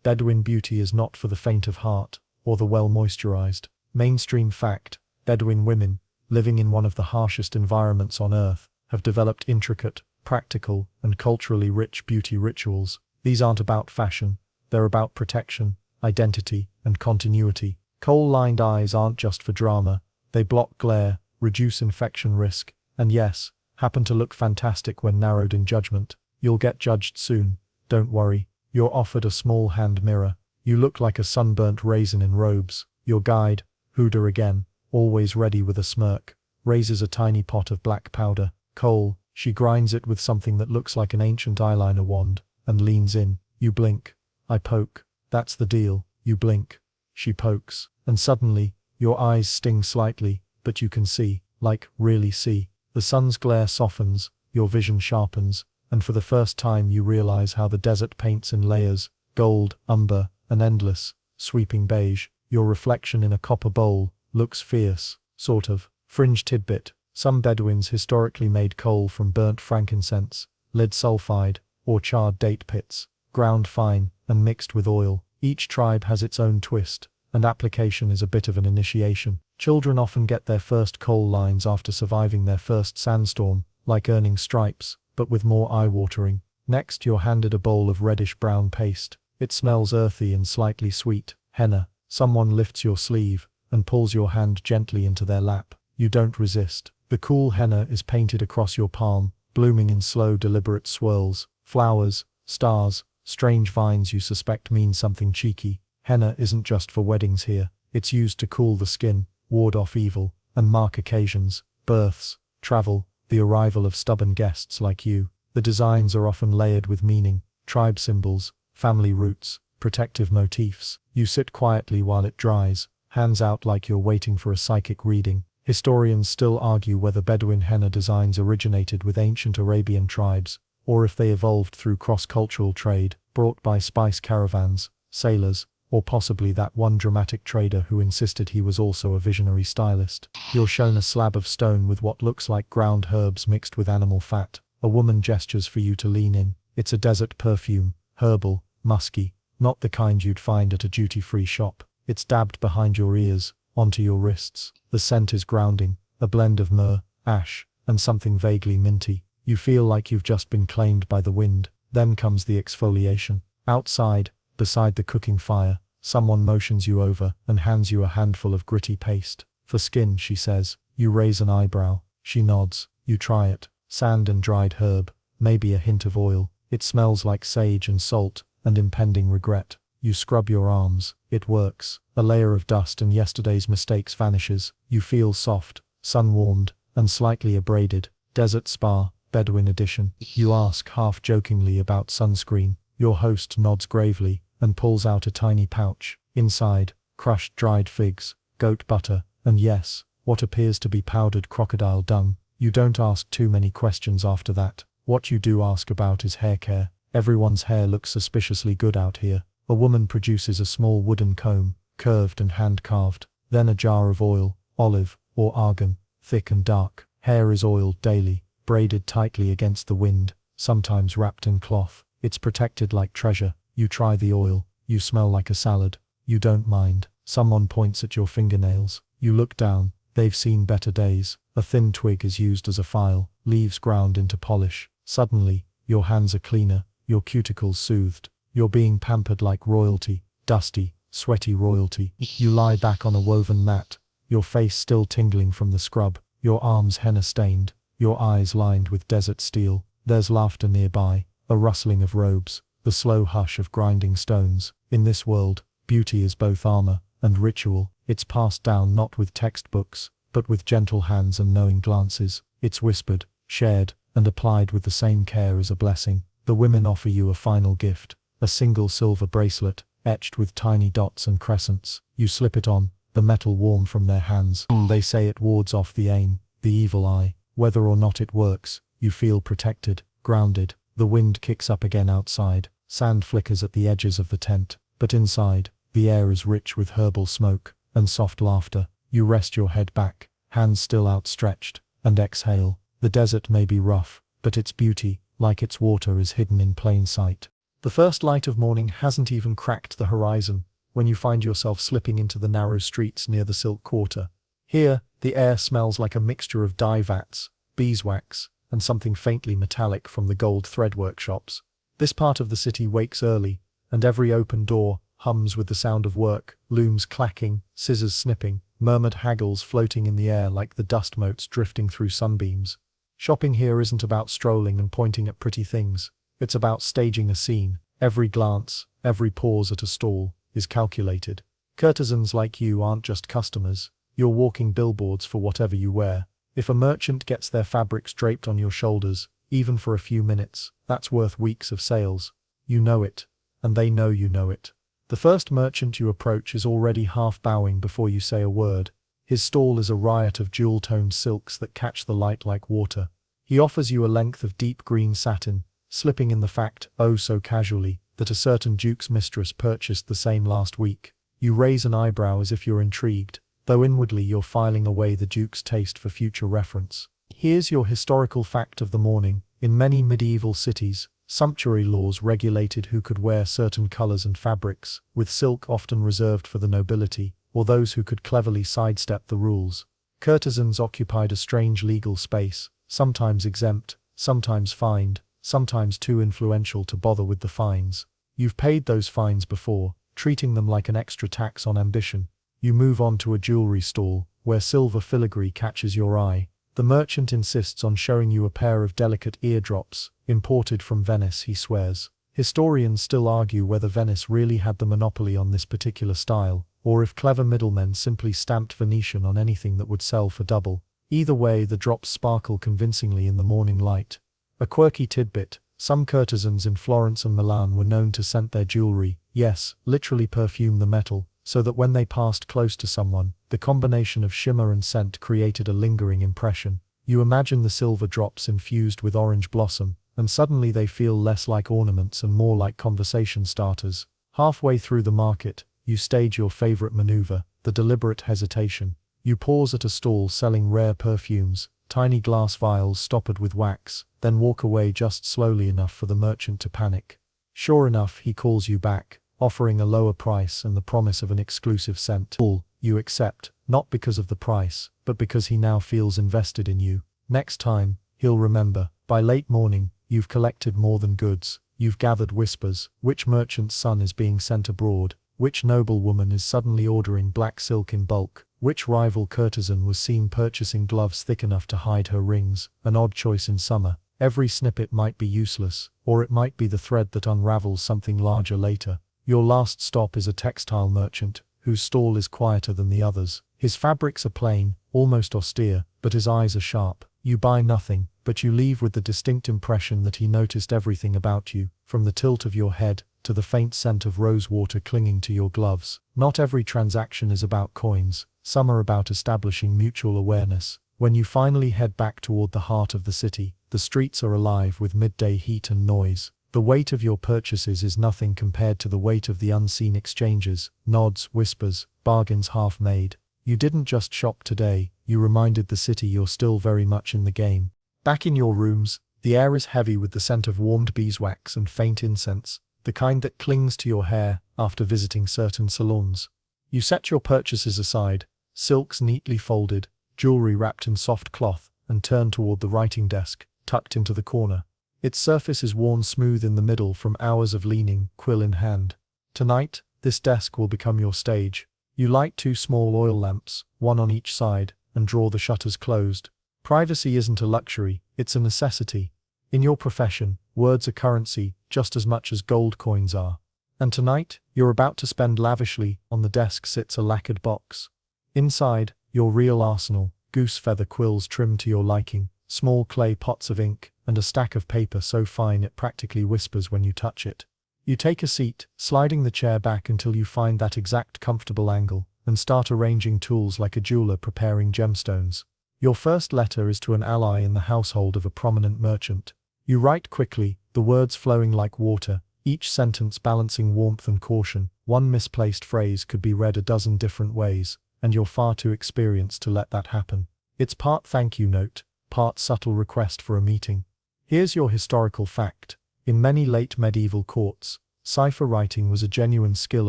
Bedouin beauty is not for the faint of heart, or the well-moisturized. Mainstream fact: Bedouin women, living in one of the harshest environments on earth, have developed intricate, practical, and culturally rich beauty rituals. These aren't about fashion, they're about protection, identity, and continuity. Kohl-lined eyes aren't just for drama, they block glare, reduce infection risk, and yes, happen to look fantastic when narrowed in judgment. You'll get judged soon, don't worry. You're offered a small hand mirror. You look like a sunburnt raisin in robes. Your guide, Huda again, always ready with a smirk, raises a tiny pot of black powder. Kohl, she grinds it with something that looks like an ancient eyeliner wand, and leans in. You blink. I poke. That's the deal. You blink. She pokes. And suddenly, your eyes sting slightly, but you can see, like, really see. The sun's glare softens, your vision sharpens, and for the first time you realize how the desert paints in layers: gold, umber, and endless, sweeping beige. Your reflection in a copper bowl looks fierce, sort of. Fringe tidbit: some Bedouins historically made coal from burnt frankincense, lead sulfide, or charred date pits, ground fine and mixed with oil. Each tribe has its own twist, and application is a bit of an initiation. Children often get their first coal lines after surviving their first sandstorm, like earning stripes, but with more eye-watering. Next, you're handed a bowl of reddish-brown paste. It smells earthy and slightly sweet. Henna. Someone lifts your sleeve and pulls your hand gently into their lap. You don't resist. The cool henna is painted across your palm, blooming in slow, deliberate swirls, flowers, stars, strange vines you suspect mean something cheeky. Henna isn't just for weddings here, it's used to cool the skin, ward off evil, and mark occasions, births, travel, the arrival of stubborn guests like you. The designs are often layered with meaning, tribe symbols, family roots, protective motifs. You sit quietly while it dries, hands out like you're waiting for a psychic reading. Historians still argue whether Bedouin henna designs originated with ancient Arabian tribes, or if they evolved through cross-cultural trade, brought by spice caravans, sailors, or possibly that one dramatic trader who insisted he was also a visionary stylist. You're shown a slab of stone with what looks like ground herbs mixed with animal fat. A woman gestures for you to lean in. It's a desert perfume, herbal, musky, not the kind you'd find at a duty-free shop. It's dabbed behind your ears, onto your wrists. The scent is grounding, a blend of myrrh, ash, and something vaguely minty. You feel like you've just been claimed by the wind. Then comes the exfoliation. Outside, beside the cooking fire, someone motions you over and hands you a handful of gritty paste. For skin, she says. You raise an eyebrow. She nods. You try it. Sand and dried herb, maybe a hint of oil. It smells like sage and salt, and impending regret. You scrub your arms. It works. A layer of dust and yesterday's mistakes vanishes. You feel soft, sun-warmed, and slightly abraded. Desert spa, Bedouin edition. You ask half-jokingly about sunscreen. Your host nods gravely, and pulls out a tiny pouch. Inside, crushed dried figs, goat butter, and yes, what appears to be powdered crocodile dung. You don't ask too many questions after that. What you do ask about is hair care. Everyone's hair looks suspiciously good out here. A woman produces a small wooden comb, curved and hand-carved. Then a jar of oil, olive, or argan, thick and dark. Hair is oiled daily, braided tightly against the wind, sometimes wrapped in cloth. It's protected like treasure. You try the oil. You smell like a salad. You don't mind. Someone points at your fingernails. You look down. They've seen better days. A thin twig is used as a file, leaves ground into polish. Suddenly, your hands are cleaner, your cuticles soothed. You're being pampered like royalty, dusty, sweaty royalty. You lie back on a woven mat, your face still tingling from the scrub, your arms henna-stained, your eyes lined with desert steel. There's laughter nearby, a rustling of robes, the slow hush of grinding stones. In this world, beauty is both armor and ritual. It's passed down not with textbooks, but with gentle hands and knowing glances. It's whispered, shared, and applied with the same care as a blessing. The women offer you a final gift, a single silver bracelet, etched with tiny dots and crescents. You slip it on, the metal warm from their hands. They say it wards off the ain, the evil eye. Whether or not it works, you feel protected, grounded. The wind kicks up again outside. Sand flickers at the edges of the tent. But inside, the air is rich with herbal smoke and soft laughter. You rest your head back, hands still outstretched, and exhale. The desert may be rough, but its beauty, like its water, is hidden in plain sight. The first light of morning hasn't even cracked the horizon when you find yourself slipping into the narrow streets near the Silk Quarter. Here, the air smells like a mixture of dye vats, beeswax, and something faintly metallic from the gold thread workshops. This part of the city wakes early, and every open door hums with the sound of work, looms clacking, scissors snipping, murmured haggles floating in the air like the dust motes drifting through sunbeams. Shopping here isn't about strolling and pointing at pretty things. It's about staging a scene. Every glance, every pause at a stall, is calculated. Courtesans like you aren't just customers. You're walking billboards for whatever you wear. If a merchant gets their fabrics draped on your shoulders, even for a few minutes, that's worth weeks of sales. You know it, and they know you know it. The first merchant you approach is already half bowing before you say a word. His stall is a riot of jewel-toned silks that catch the light like water. He offers you a length of deep green satin, slipping in the fact, oh so casually, that a certain duke's mistress purchased the same last week. You raise an eyebrow as if you're intrigued, though inwardly you're filing away the duke's taste for future reference. Here's your historical fact of the morning. In many medieval cities, sumptuary laws regulated who could wear certain colors and fabrics, with silk often reserved for the nobility, or those who could cleverly sidestep the rules. Courtesans occupied a strange legal space, sometimes exempt, sometimes fined, sometimes too influential to bother with the fines. You've paid those fines before, treating them like an extra tax on ambition. You move on to a jewelry stall, where silver filigree catches your eye. The merchant insists on showing you a pair of delicate eardrops, imported from Venice, he swears. Historians still argue whether Venice really had the monopoly on this particular style, or if clever middlemen simply stamped Venetian on anything that would sell for double. Either way, the drops sparkle convincingly in the morning light. A quirky tidbit: some courtesans in Florence and Milan were known to scent their jewelry, yes, literally perfume the metal, so that when they passed close to someone, the combination of shimmer and scent created a lingering impression. You imagine the silver drops infused with orange blossom, and suddenly they feel less like ornaments and more like conversation starters. Halfway through the market, you stage your favorite maneuver, the deliberate hesitation. You pause at a stall selling rare perfumes, tiny glass vials stoppered with wax, then walk away just slowly enough for the merchant to panic. Sure enough, he calls you back, offering a lower price and the promise of an exclusive scent. You accept, not because of the price, but because he now feels invested in you. Next time, he'll remember. By late morning, you've collected more than goods. You've gathered whispers: which merchant's son is being sent abroad, which noblewoman is suddenly ordering black silk in bulk, which rival courtesan was seen purchasing gloves thick enough to hide her rings, an odd choice in summer. Every snippet might be useless, or it might be the thread that unravels something larger later. Your last stop is a textile merchant, whose stall is quieter than the others. His fabrics are plain, almost austere, but his eyes are sharp. You buy nothing, but you leave with the distinct impression that he noticed everything about you, from the tilt of your head to the faint scent of rose water clinging to your gloves. Not every transaction is about coins, some are about establishing mutual awareness. When you finally head back toward the heart of the city, the streets are alive with midday heat and noise. The weight of your purchases is nothing compared to the weight of the unseen exchanges, nods, whispers, bargains half made. You didn't just shop today, you reminded the city you're still very much in the game. Back in your rooms, the air is heavy with the scent of warmed beeswax and faint incense, the kind that clings to your hair after visiting certain salons. You set your purchases aside, silks neatly folded, jewelry wrapped in soft cloth, and turn toward the writing desk, tucked into the corner. Its surface is worn smooth in the middle from hours of leaning, quill in hand. Tonight, this desk will become your stage. You light 2 small oil lamps, one on each side, and draw the shutters closed. Privacy isn't a luxury, it's a necessity. In your profession, words are currency, just as much as gold coins are. And tonight, you're about to spend lavishly. On the desk sits a lacquered box. Inside, your real arsenal: goose feather quills trimmed to your liking, small clay pots of ink, and a stack of paper so fine it practically whispers when you touch it. You take a seat, sliding the chair back until you find that exact comfortable angle, and start arranging tools like a jeweler preparing gemstones. Your first letter is to an ally in the household of a prominent merchant. You write quickly, the words flowing like water, each sentence balancing warmth and caution. One misplaced phrase could be read a dozen different ways, and you're far too experienced to let that happen. It's part thank you note, part subtle request for a meeting. Here's your historical fact. In many late medieval courts, cipher writing was a genuine skill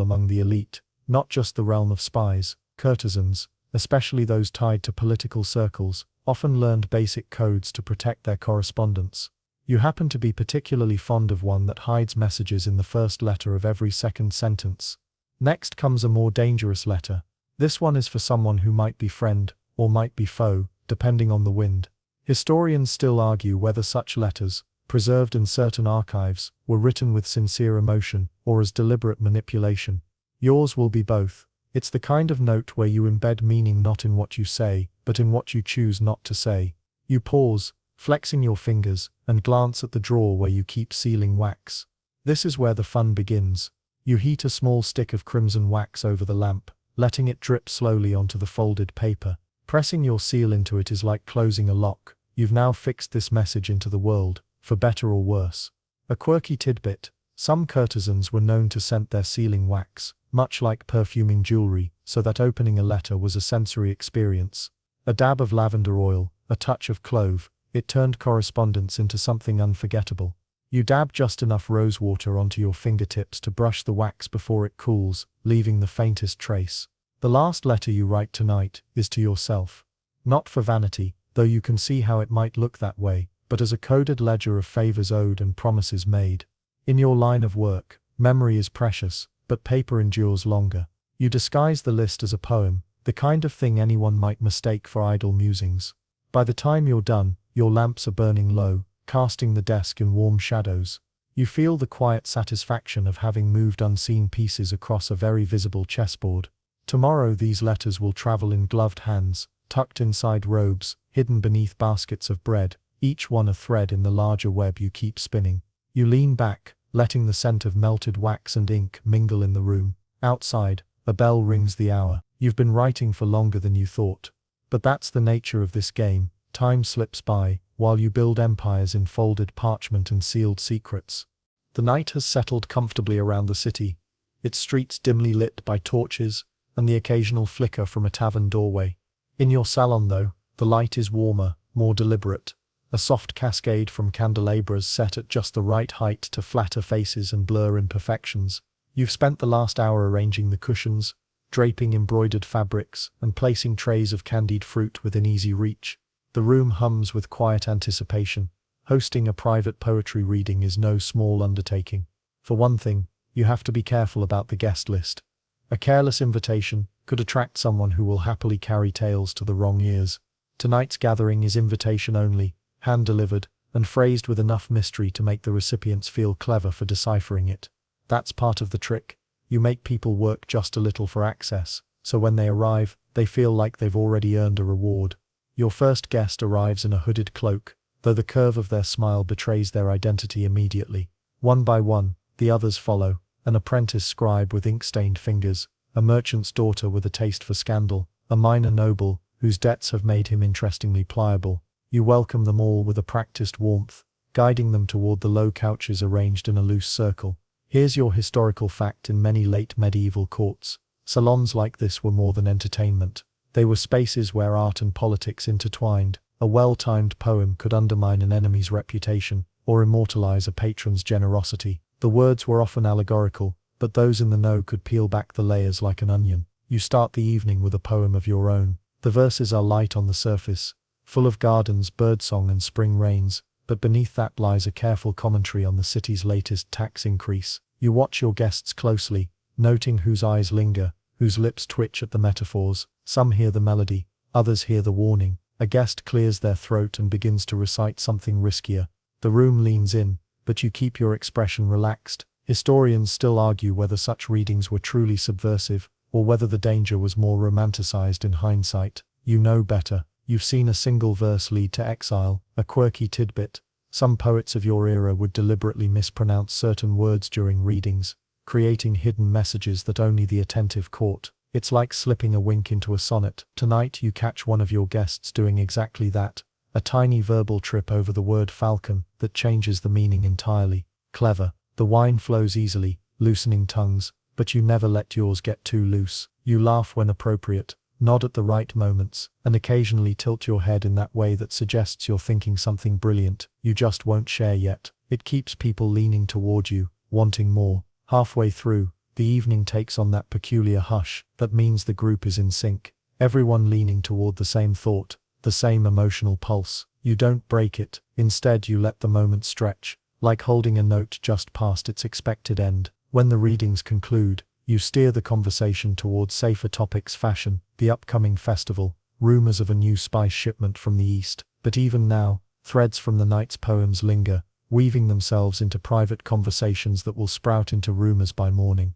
among the elite, not just the realm of spies. Courtesans, especially those tied to political circles, often learned basic codes to protect their correspondence. You happen to be particularly fond of one that hides messages in the first letter of every second sentence. Next comes a more dangerous letter. This one is for someone who might be friend, or might be foe, depending on the wind. Historians still argue whether such letters, preserved in certain archives, were written with sincere emotion, or as deliberate manipulation. Yours will be both. It's the kind of note where you embed meaning not in what you say, but in what you choose not to say. You pause, flexing your fingers, and glance at the drawer where you keep sealing wax. This is where the fun begins. You heat a small stick of crimson wax over the lamp, letting it drip slowly onto the folded paper. Pressing your seal into it is like closing a lock. You've now fixed this message into the world, for better or worse. A quirky tidbit: some courtesans were known to scent their sealing wax, much like perfuming jewelry, so that opening a letter was a sensory experience. A dab of lavender oil, a touch of clove, it turned correspondence into something unforgettable. You dab just enough rose water onto your fingertips to brush the wax before it cools, leaving the faintest trace. The last letter you write tonight is to yourself. Not for vanity, though you can see how it might look that way, but as a coded ledger of favors owed and promises made. In your line of work, memory is precious, but paper endures longer. You disguise the list as a poem, the kind of thing anyone might mistake for idle musings. By the time you're done, your lamps are burning low, casting the desk in warm shadows. You feel the quiet satisfaction of having moved unseen pieces across a very visible chessboard. Tomorrow these letters will travel in gloved hands, tucked inside robes, hidden beneath baskets of bread, each one a thread in the larger web you keep spinning. You lean back, letting the scent of melted wax and ink mingle in the room. Outside, a bell rings the hour. You've been writing for longer than you thought. But that's the nature of this game. Time slips by, while you build empires in folded parchment and sealed secrets. The night has settled comfortably around the city, its streets dimly lit by torches, and the occasional flicker from a tavern doorway. In your salon, though, the light is warmer, more deliberate. A soft cascade from candelabras set at just the right height to flatter faces and blur imperfections. You've spent the last hour arranging the cushions, draping embroidered fabrics, and placing trays of candied fruit within easy reach. The room hums with quiet anticipation. Hosting a private poetry reading is no small undertaking. For one thing, you have to be careful about the guest list. A careless invitation could attract someone who will happily carry tales to the wrong ears. Tonight's gathering is invitation only, hand-delivered, and phrased with enough mystery to make the recipients feel clever for deciphering it. That's part of the trick. You make people work just a little for access, so when they arrive, they feel like they've already earned a reward. Your first guest arrives in a hooded cloak, though the curve of their smile betrays their identity immediately. One by one, the others follow: an apprentice scribe with ink-stained fingers, a merchant's daughter with a taste for scandal, a minor noble whose debts have made him interestingly pliable. You welcome them all with a practiced warmth, guiding them toward the low couches arranged in a loose circle. Here's your historical fact: in many late medieval courts, salons like this were more than entertainment. They were spaces where art and politics intertwined. A well-timed poem could undermine an enemy's reputation, or immortalize a patron's generosity. The words were often allegorical, but those in the know could peel back the layers like an onion. You start the evening with a poem of your own. The verses are light on the surface, full of gardens, birdsong and spring rains, but beneath that lies a careful commentary on the city's latest tax increase. You watch your guests closely, noting whose eyes linger, whose lips twitch at the metaphors. Some hear the melody, others hear the warning. A guest clears their throat and begins to recite something riskier. The room leans in, but you keep your expression relaxed. Historians still argue whether such readings were truly subversive, or whether the danger was more romanticized in hindsight. You know better. You've seen a single verse lead to exile, a quirky tidbit. Some poets of your era would deliberately mispronounce certain words during readings, creating hidden messages that only the attentive caught. It's like slipping a wink into a sonnet. Tonight you catch one of your guests doing exactly that, a tiny verbal trip over the word falcon that changes the meaning entirely. Clever. The wine flows easily, loosening tongues, but you never let yours get too loose. You laugh when appropriate, nod at the right moments, and occasionally tilt your head in that way that suggests you're thinking something brilliant you just won't share yet. It keeps people leaning toward you, wanting more. Halfway through, the evening takes on that peculiar hush that means the group is in sync, everyone leaning toward the same thought, the same emotional pulse. You don't break it, instead you let the moment stretch, like holding a note just past its expected end. When the readings conclude, you steer the conversation towards safer topics: fashion, the upcoming festival, rumors of a new spice shipment from the east. But even now, threads from the night's poems linger, weaving themselves into private conversations that will sprout into rumors by morning.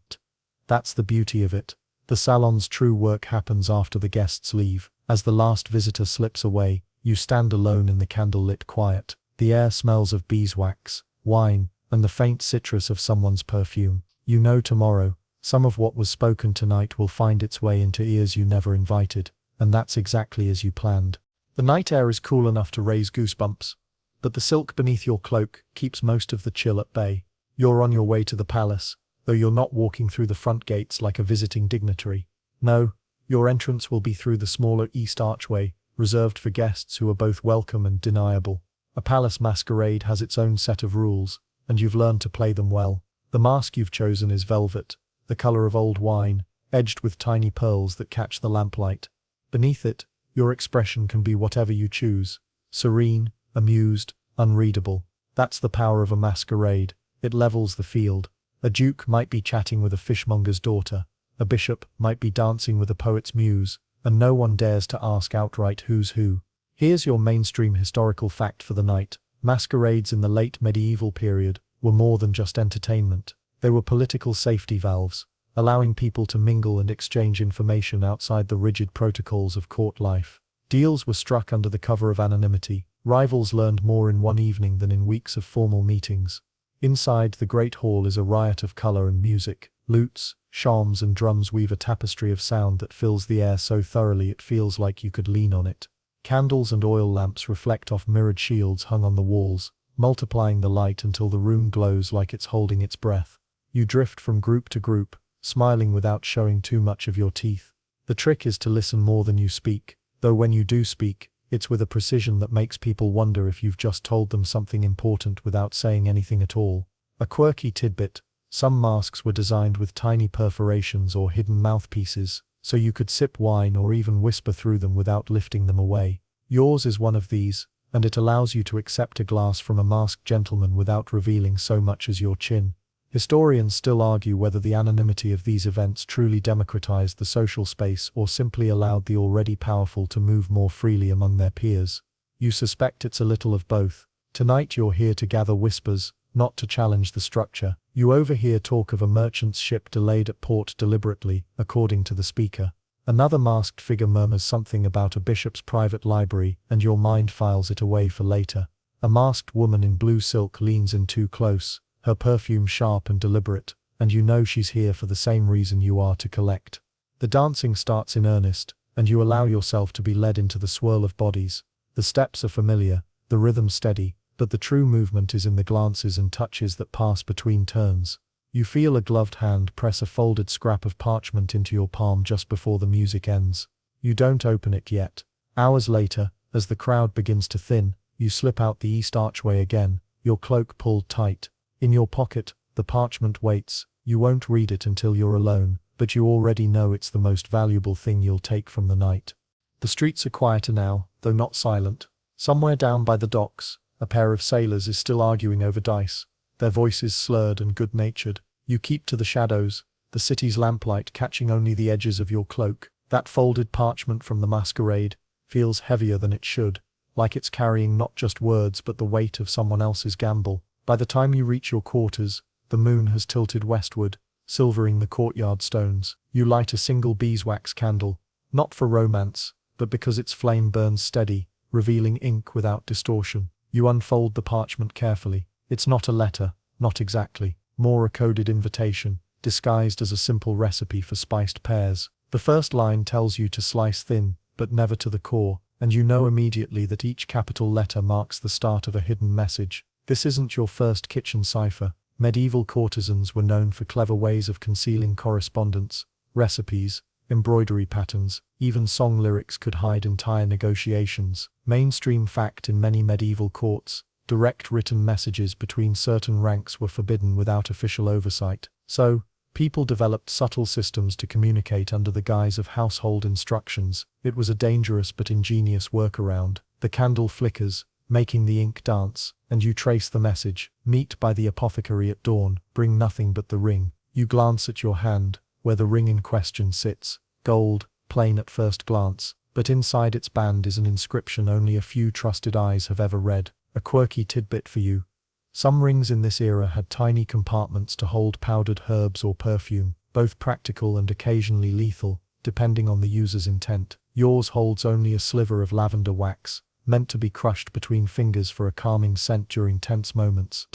That's the beauty of it. The salon's true work happens after the guests leave. As the last visitor slips away, you stand alone in the candle-lit quiet. The air smells of beeswax, wine, and the faint citrus of someone's perfume. You know tomorrow, some of what was spoken tonight will find its way into ears you never invited, and that's exactly as you planned. The night air is cool enough to raise goosebumps, but the silk beneath your cloak keeps most of the chill at bay. You're on your way to the palace, though you're not walking through the front gates like a visiting dignitary. No, your entrance will be through the smaller east archway, reserved for guests who are both welcome and deniable. A palace masquerade has its own set of rules, and you've learned to play them well. The mask you've chosen is velvet, the color of old wine, edged with tiny pearls that catch the lamplight. Beneath it, your expression can be whatever you choose: serene, amused, unreadable. That's the power of a masquerade. It levels the field. A duke might be chatting with a fishmonger's daughter, a bishop might be dancing with a poet's muse, and no one dares to ask outright who's who. Here's your mainstream historical fact for the night. Masquerades in the late medieval period were more than just entertainment. They were political safety valves, allowing people to mingle and exchange information outside the rigid protocols of court life. Deals were struck under the cover of anonymity. Rivals learned more in one evening than in weeks of formal meetings. Inside the great hall is a riot of color and music. Lutes, shawms and drums weave a tapestry of sound that fills the air so thoroughly it feels like you could lean on it. Candles and oil lamps reflect off mirrored shields hung on the walls, multiplying the light until the room glows like it's holding its breath. You drift from group to group, smiling without showing too much of your teeth. The trick is to listen more than you speak, though when you do speak, it's with a precision that makes people wonder if you've just told them something important without saying anything at all. A quirky tidbit: some masks were designed with tiny perforations or hidden mouthpieces, so you could sip wine or even whisper through them without lifting them away. Yours is one of these, and it allows you to accept a glass from a masked gentleman without revealing so much as your chin. Historians still argue whether the anonymity of these events truly democratized the social space or simply allowed the already powerful to move more freely among their peers. You suspect it's a little of both. Tonight you're here to gather whispers, not to challenge the structure. You overhear talk of a merchant's ship delayed at port deliberately, according to the speaker. Another masked figure murmurs something about a bishop's private library, and your mind files it away for later. A masked woman in blue silk leans in too close, her perfume sharp and deliberate, and you know she's here for the same reason you are, to collect. The dancing starts in earnest, and you allow yourself to be led into the swirl of bodies. The steps are familiar, the rhythm steady, but the true movement is in the glances and touches that pass between turns. You feel a gloved hand press a folded scrap of parchment into your palm just before the music ends. You don't open it yet. Hours later, as the crowd begins to thin, you slip out the east archway again, your cloak pulled tight. In your pocket, the parchment waits. You won't read it until you're alone, but you already know it's the most valuable thing you'll take from the night. The streets are quieter now, though not silent. Somewhere down by the docks, a pair of sailors is still arguing over dice, their voices slurred and good-natured. You keep to the shadows, the city's lamplight catching only the edges of your cloak. That folded parchment from the masquerade feels heavier than it should, like it's carrying not just words but the weight of someone else's gamble. By the time you reach your quarters, the moon has tilted westward, silvering the courtyard stones. You light a single beeswax candle, not for romance, but because its flame burns steady, revealing ink without distortion. You unfold the parchment carefully. It's not a letter, not exactly, more a coded invitation, disguised as a simple recipe for spiced pears. The first line tells you to slice thin, but never to the core, and you know immediately that each capital letter marks the start of a hidden message. This isn't your first kitchen cipher. Medieval courtesans were known for clever ways of concealing correspondence, recipes, embroidery patterns, even song lyrics could hide entire negotiations. Mainstream fact: in many medieval courts, direct written messages between certain ranks were forbidden without official oversight. So, people developed subtle systems to communicate under the guise of household instructions. It was a dangerous but ingenious workaround. The candle flickers, making the ink dance, and you trace the message. Meet by the apothecary at dawn, bring nothing but the ring. You glance at your hand, where the ring in question sits. Gold, plain at first glance, but inside its band is an inscription only a few trusted eyes have ever read. A quirky tidbit for you: some rings in this era had tiny compartments to hold powdered herbs or perfume, both practical and occasionally lethal, depending on the user's intent. Yours holds only a sliver of lavender wax, meant to be crushed between fingers for a calming scent during tense moments.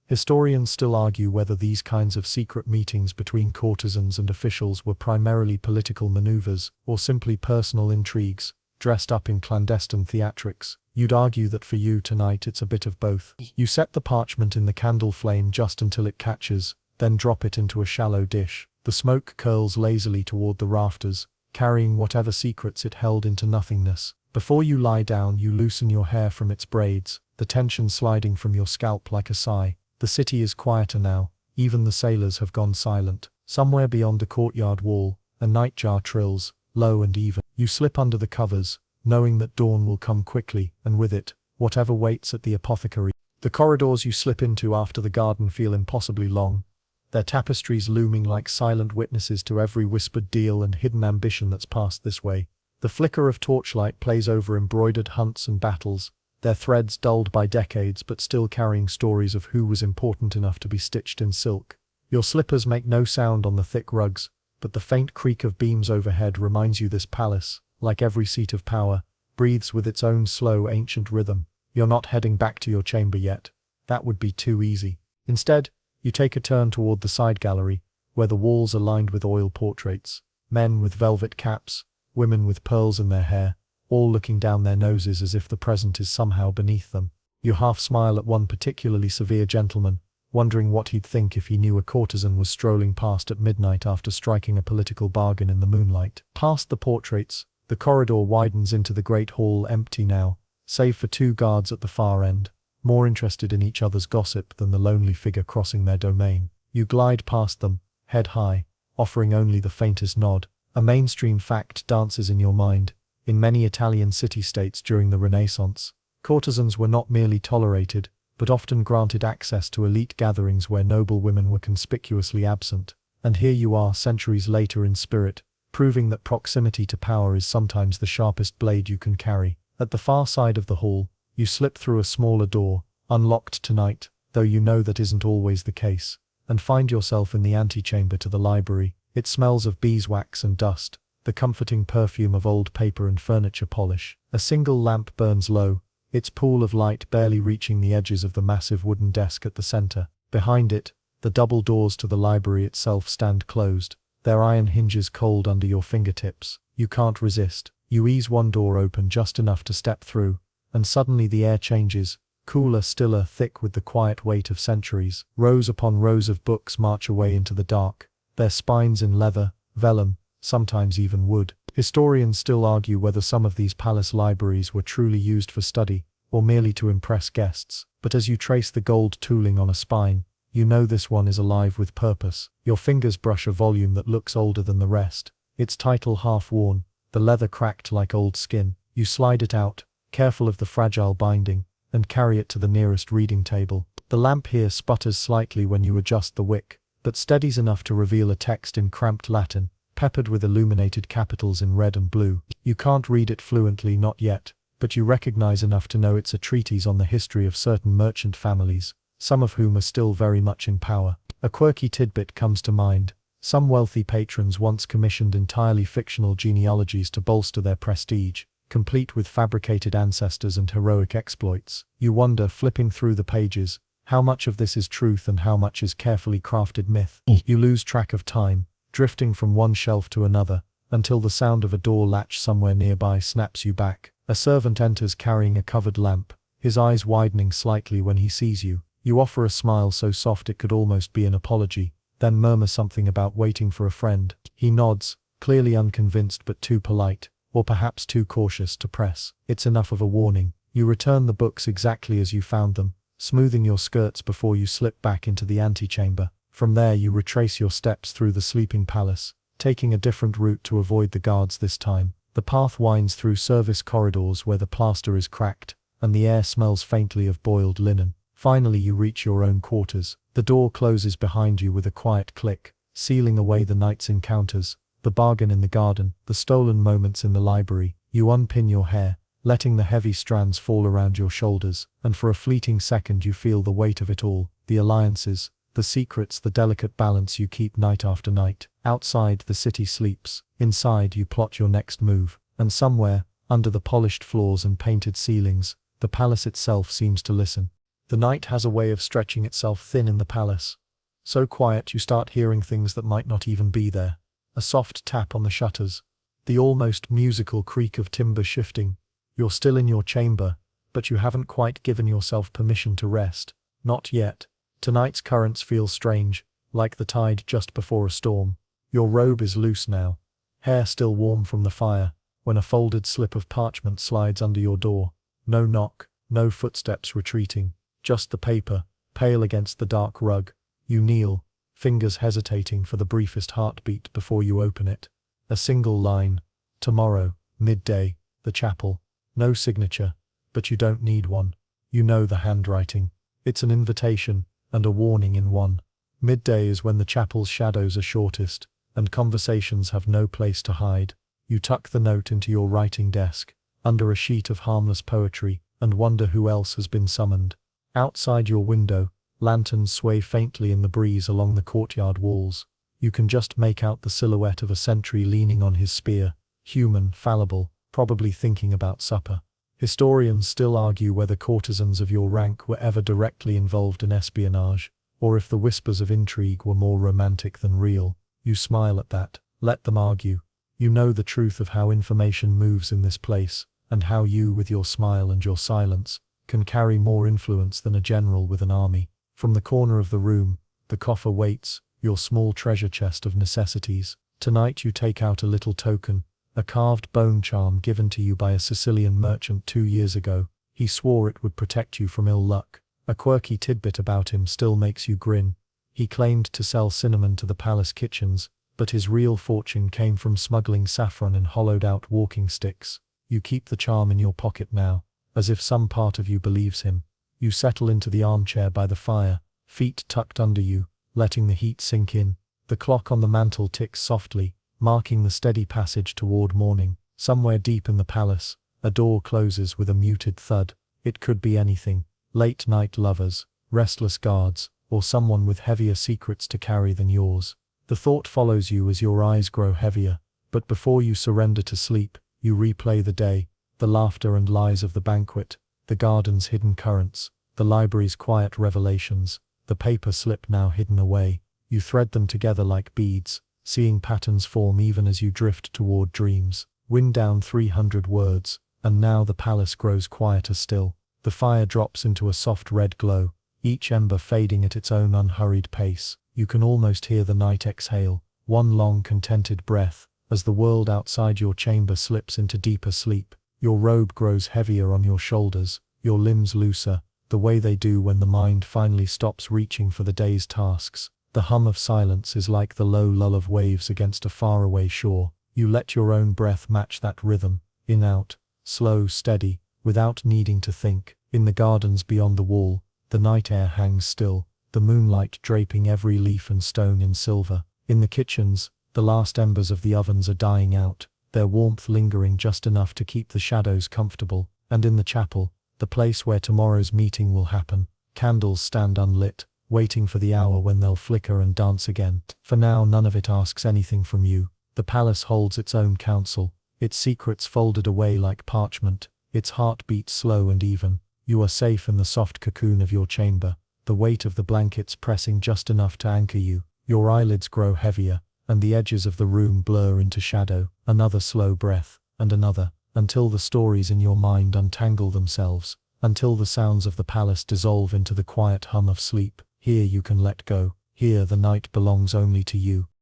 Historians still argue whether these kinds of secret meetings between courtesans and officials were primarily political maneuvers, or simply personal intrigues, dressed up in clandestine theatrics. You'd argue that for you tonight it's a bit of both. You set the parchment in the candle flame just until it catches, then drop it into a shallow dish. The smoke curls lazily toward the rafters, carrying whatever secrets it held into nothingness. Before you lie down, you loosen your hair from its braids, the tension sliding from your scalp like a sigh. The city is quieter now, even the sailors have gone silent. Somewhere beyond the courtyard wall, a nightjar trills, low and even. You slip under the covers, knowing that dawn will come quickly, and with it, whatever waits at the apothecary. The corridors you slip into after the garden feel impossibly long, their tapestries looming like silent witnesses to every whispered deal and hidden ambition that's passed this way. The flicker of torchlight plays over embroidered hunts and battles, their threads dulled by decades but still carrying stories of who was important enough to be stitched in silk. Your slippers make no sound on the thick rugs, but the faint creak of beams overhead reminds you this palace, like every seat of power, breathes with its own slow, ancient rhythm. You're not heading back to your chamber yet. That would be too easy. Instead, you take a turn toward the side gallery, where the walls are lined with oil portraits. Men with velvet caps, women with pearls in their hair, all looking down their noses as if the present is somehow beneath them. You half smile at one particularly severe gentleman, wondering what he'd think if he knew a courtesan was strolling past at midnight after striking a political bargain in the moonlight. Past the portraits, the corridor widens into the great hall, empty now, save for two guards at the far end, more interested in each other's gossip than the lonely figure crossing their domain. You glide past them, head high, offering only the faintest nod. A mainstream fact dances in your mind. In many Italian city-states during the Renaissance, courtesans were not merely tolerated, but often granted access to elite gatherings where noble women were conspicuously absent. And here you are centuries later in spirit, proving that proximity to power is sometimes the sharpest blade you can carry. At the far side of the hall, you slip through a smaller door, unlocked tonight, though you know that isn't always the case, and find yourself in the antechamber to the library. It smells of beeswax and dust, the comforting perfume of old paper and furniture polish. A single lamp burns low, its pool of light barely reaching the edges of the massive wooden desk at the center. Behind it, the double doors to the library itself stand closed, their iron hinges cold under your fingertips. You can't resist. You ease one door open just enough to step through, and suddenly the air changes, cooler, stiller, thick with the quiet weight of centuries. Rows upon rows of books march away into the dark, their spines in leather, vellum, sometimes even wood. Historians still argue whether some of these palace libraries were truly used for study, or merely to impress guests. But as you trace the gold tooling on a spine, you know this one is alive with purpose. Your fingers brush a volume that looks older than the rest, its title half worn, the leather cracked like old skin. You slide it out, careful of the fragile binding, and carry it to the nearest reading table. The lamp here sputters slightly when you adjust the wick, but steadies enough to reveal a text in cramped Latin, peppered with illuminated capitals in red and blue. You can't read it fluently, not yet, but you recognize enough to know it's a treatise on the history of certain merchant families, some of whom are still very much in power. A quirky tidbit comes to mind. Some wealthy patrons once commissioned entirely fictional genealogies to bolster their prestige, complete with fabricated ancestors and heroic exploits. You wonder, flipping through the pages, how much of this is truth and how much is carefully crafted myth. You lose track of time, drifting from one shelf to another, until the sound of a door latch somewhere nearby snaps you back. A servant enters carrying a covered lamp, his eyes widening slightly when he sees you. You offer a smile so soft it could almost be an apology, then murmur something about waiting for a friend. He nods, clearly unconvinced but too polite, or perhaps too cautious to press. It's enough of a warning. You return the books exactly as you found them, smoothing your skirts before you slip back into the antechamber. From there you retrace your steps through the sleeping palace, taking a different route to avoid the guards this time. The path winds through service corridors where the plaster is cracked, and the air smells faintly of boiled linen. Finally you reach your own quarters. The door closes behind you with a quiet click, sealing away the night's encounters, the bargain in the garden, the stolen moments in the library. You unpin your hair, letting the heavy strands fall around your shoulders, and for a fleeting second you feel the weight of it all, the alliances, the secrets, the delicate balance you keep night after night. Outside, the city sleeps. Inside, you plot your next move, and somewhere, under the polished floors and painted ceilings, the palace itself seems to listen. The night has a way of stretching itself thin in the palace. So quiet you start hearing things that might not even be there. A soft tap on the shutters, the almost musical creak of timber shifting. You're still in your chamber, but you haven't quite given yourself permission to rest. Not yet. Tonight's currents feel strange, like the tide just before a storm. Your robe is loose now, hair still warm from the fire, when a folded slip of parchment slides under your door. No knock, no footsteps retreating. Just the paper, pale against the dark rug. You kneel, fingers hesitating for the briefest heartbeat before you open it. A single line. Tomorrow, midday, the chapel. No signature, but you don't need one. You know the handwriting. It's an invitation, and a warning in one. Midday is when the chapel's shadows are shortest, and conversations have no place to hide. You tuck the note into your writing desk, under a sheet of harmless poetry, and wonder who else has been summoned. Outside your window, lanterns sway faintly in the breeze along the courtyard walls. You can just make out the silhouette of a sentry leaning on his spear, human, fallible, probably thinking about supper. Historians still argue whether courtesans of your rank were ever directly involved in espionage, or if the whispers of intrigue were more romantic than real. You smile at that. Let them argue. You know the truth of how information moves in this place, and how you, with your smile and your silence, can carry more influence than a general with an army. From the corner of the room, the coffer waits, your small treasure chest of necessities. Tonight you take out a little token, a carved bone charm given to you by a Sicilian merchant 2 years ago. He swore it would protect you from ill luck. A quirky tidbit about him still makes you grin. He claimed to sell cinnamon to the palace kitchens, but his real fortune came from smuggling saffron in hollowed-out walking sticks. You keep the charm in your pocket now, as if some part of you believes him. You settle into the armchair by the fire, feet tucked under you, letting the heat sink in. The clock on the mantel ticks softly, marking the steady passage toward morning. Somewhere deep in the palace, a door closes with a muted thud. It could be anything. Late-night lovers, restless guards, or someone with heavier secrets to carry than yours. The thought follows you as your eyes grow heavier, but before you surrender to sleep, you replay the day, the laughter and lies of the banquet, the garden's hidden currents, the library's quiet revelations, the paper slip now hidden away. You thread them together like beads, seeing patterns form even as you drift toward dreams. Wind down 300 words, and now the palace grows quieter still. The fire drops into a soft red glow, each ember fading at its own unhurried pace. You can almost hear the night exhale, one long contented breath, as the world outside your chamber slips into deeper sleep. Your robe grows heavier on your shoulders, your limbs looser, the way they do when the mind finally stops reaching for the day's tasks. The hum of silence is like the low lull of waves against a faraway shore. You let your own breath match that rhythm, in-out, slow, steady, without needing to think. In the gardens beyond the wall, the night air hangs still, the moonlight draping every leaf and stone in silver. In the kitchens, the last embers of the ovens are dying out, their warmth lingering just enough to keep the shadows comfortable. And in the chapel, the place where tomorrow's meeting will happen, candles stand unlit, waiting for the hour when they'll flicker and dance again. For now, none of it asks anything from you. The palace holds its own counsel, its secrets folded away like parchment, its heart beats slow and even. You are safe in the soft cocoon of your chamber, the weight of the blankets pressing just enough to anchor you. Your eyelids grow heavier, and the edges of the room blur into shadow. Another slow breath, and another, until the stories in your mind untangle themselves, until the sounds of the palace dissolve into the quiet hum of sleep. Here you can let go. Here the night belongs only to you.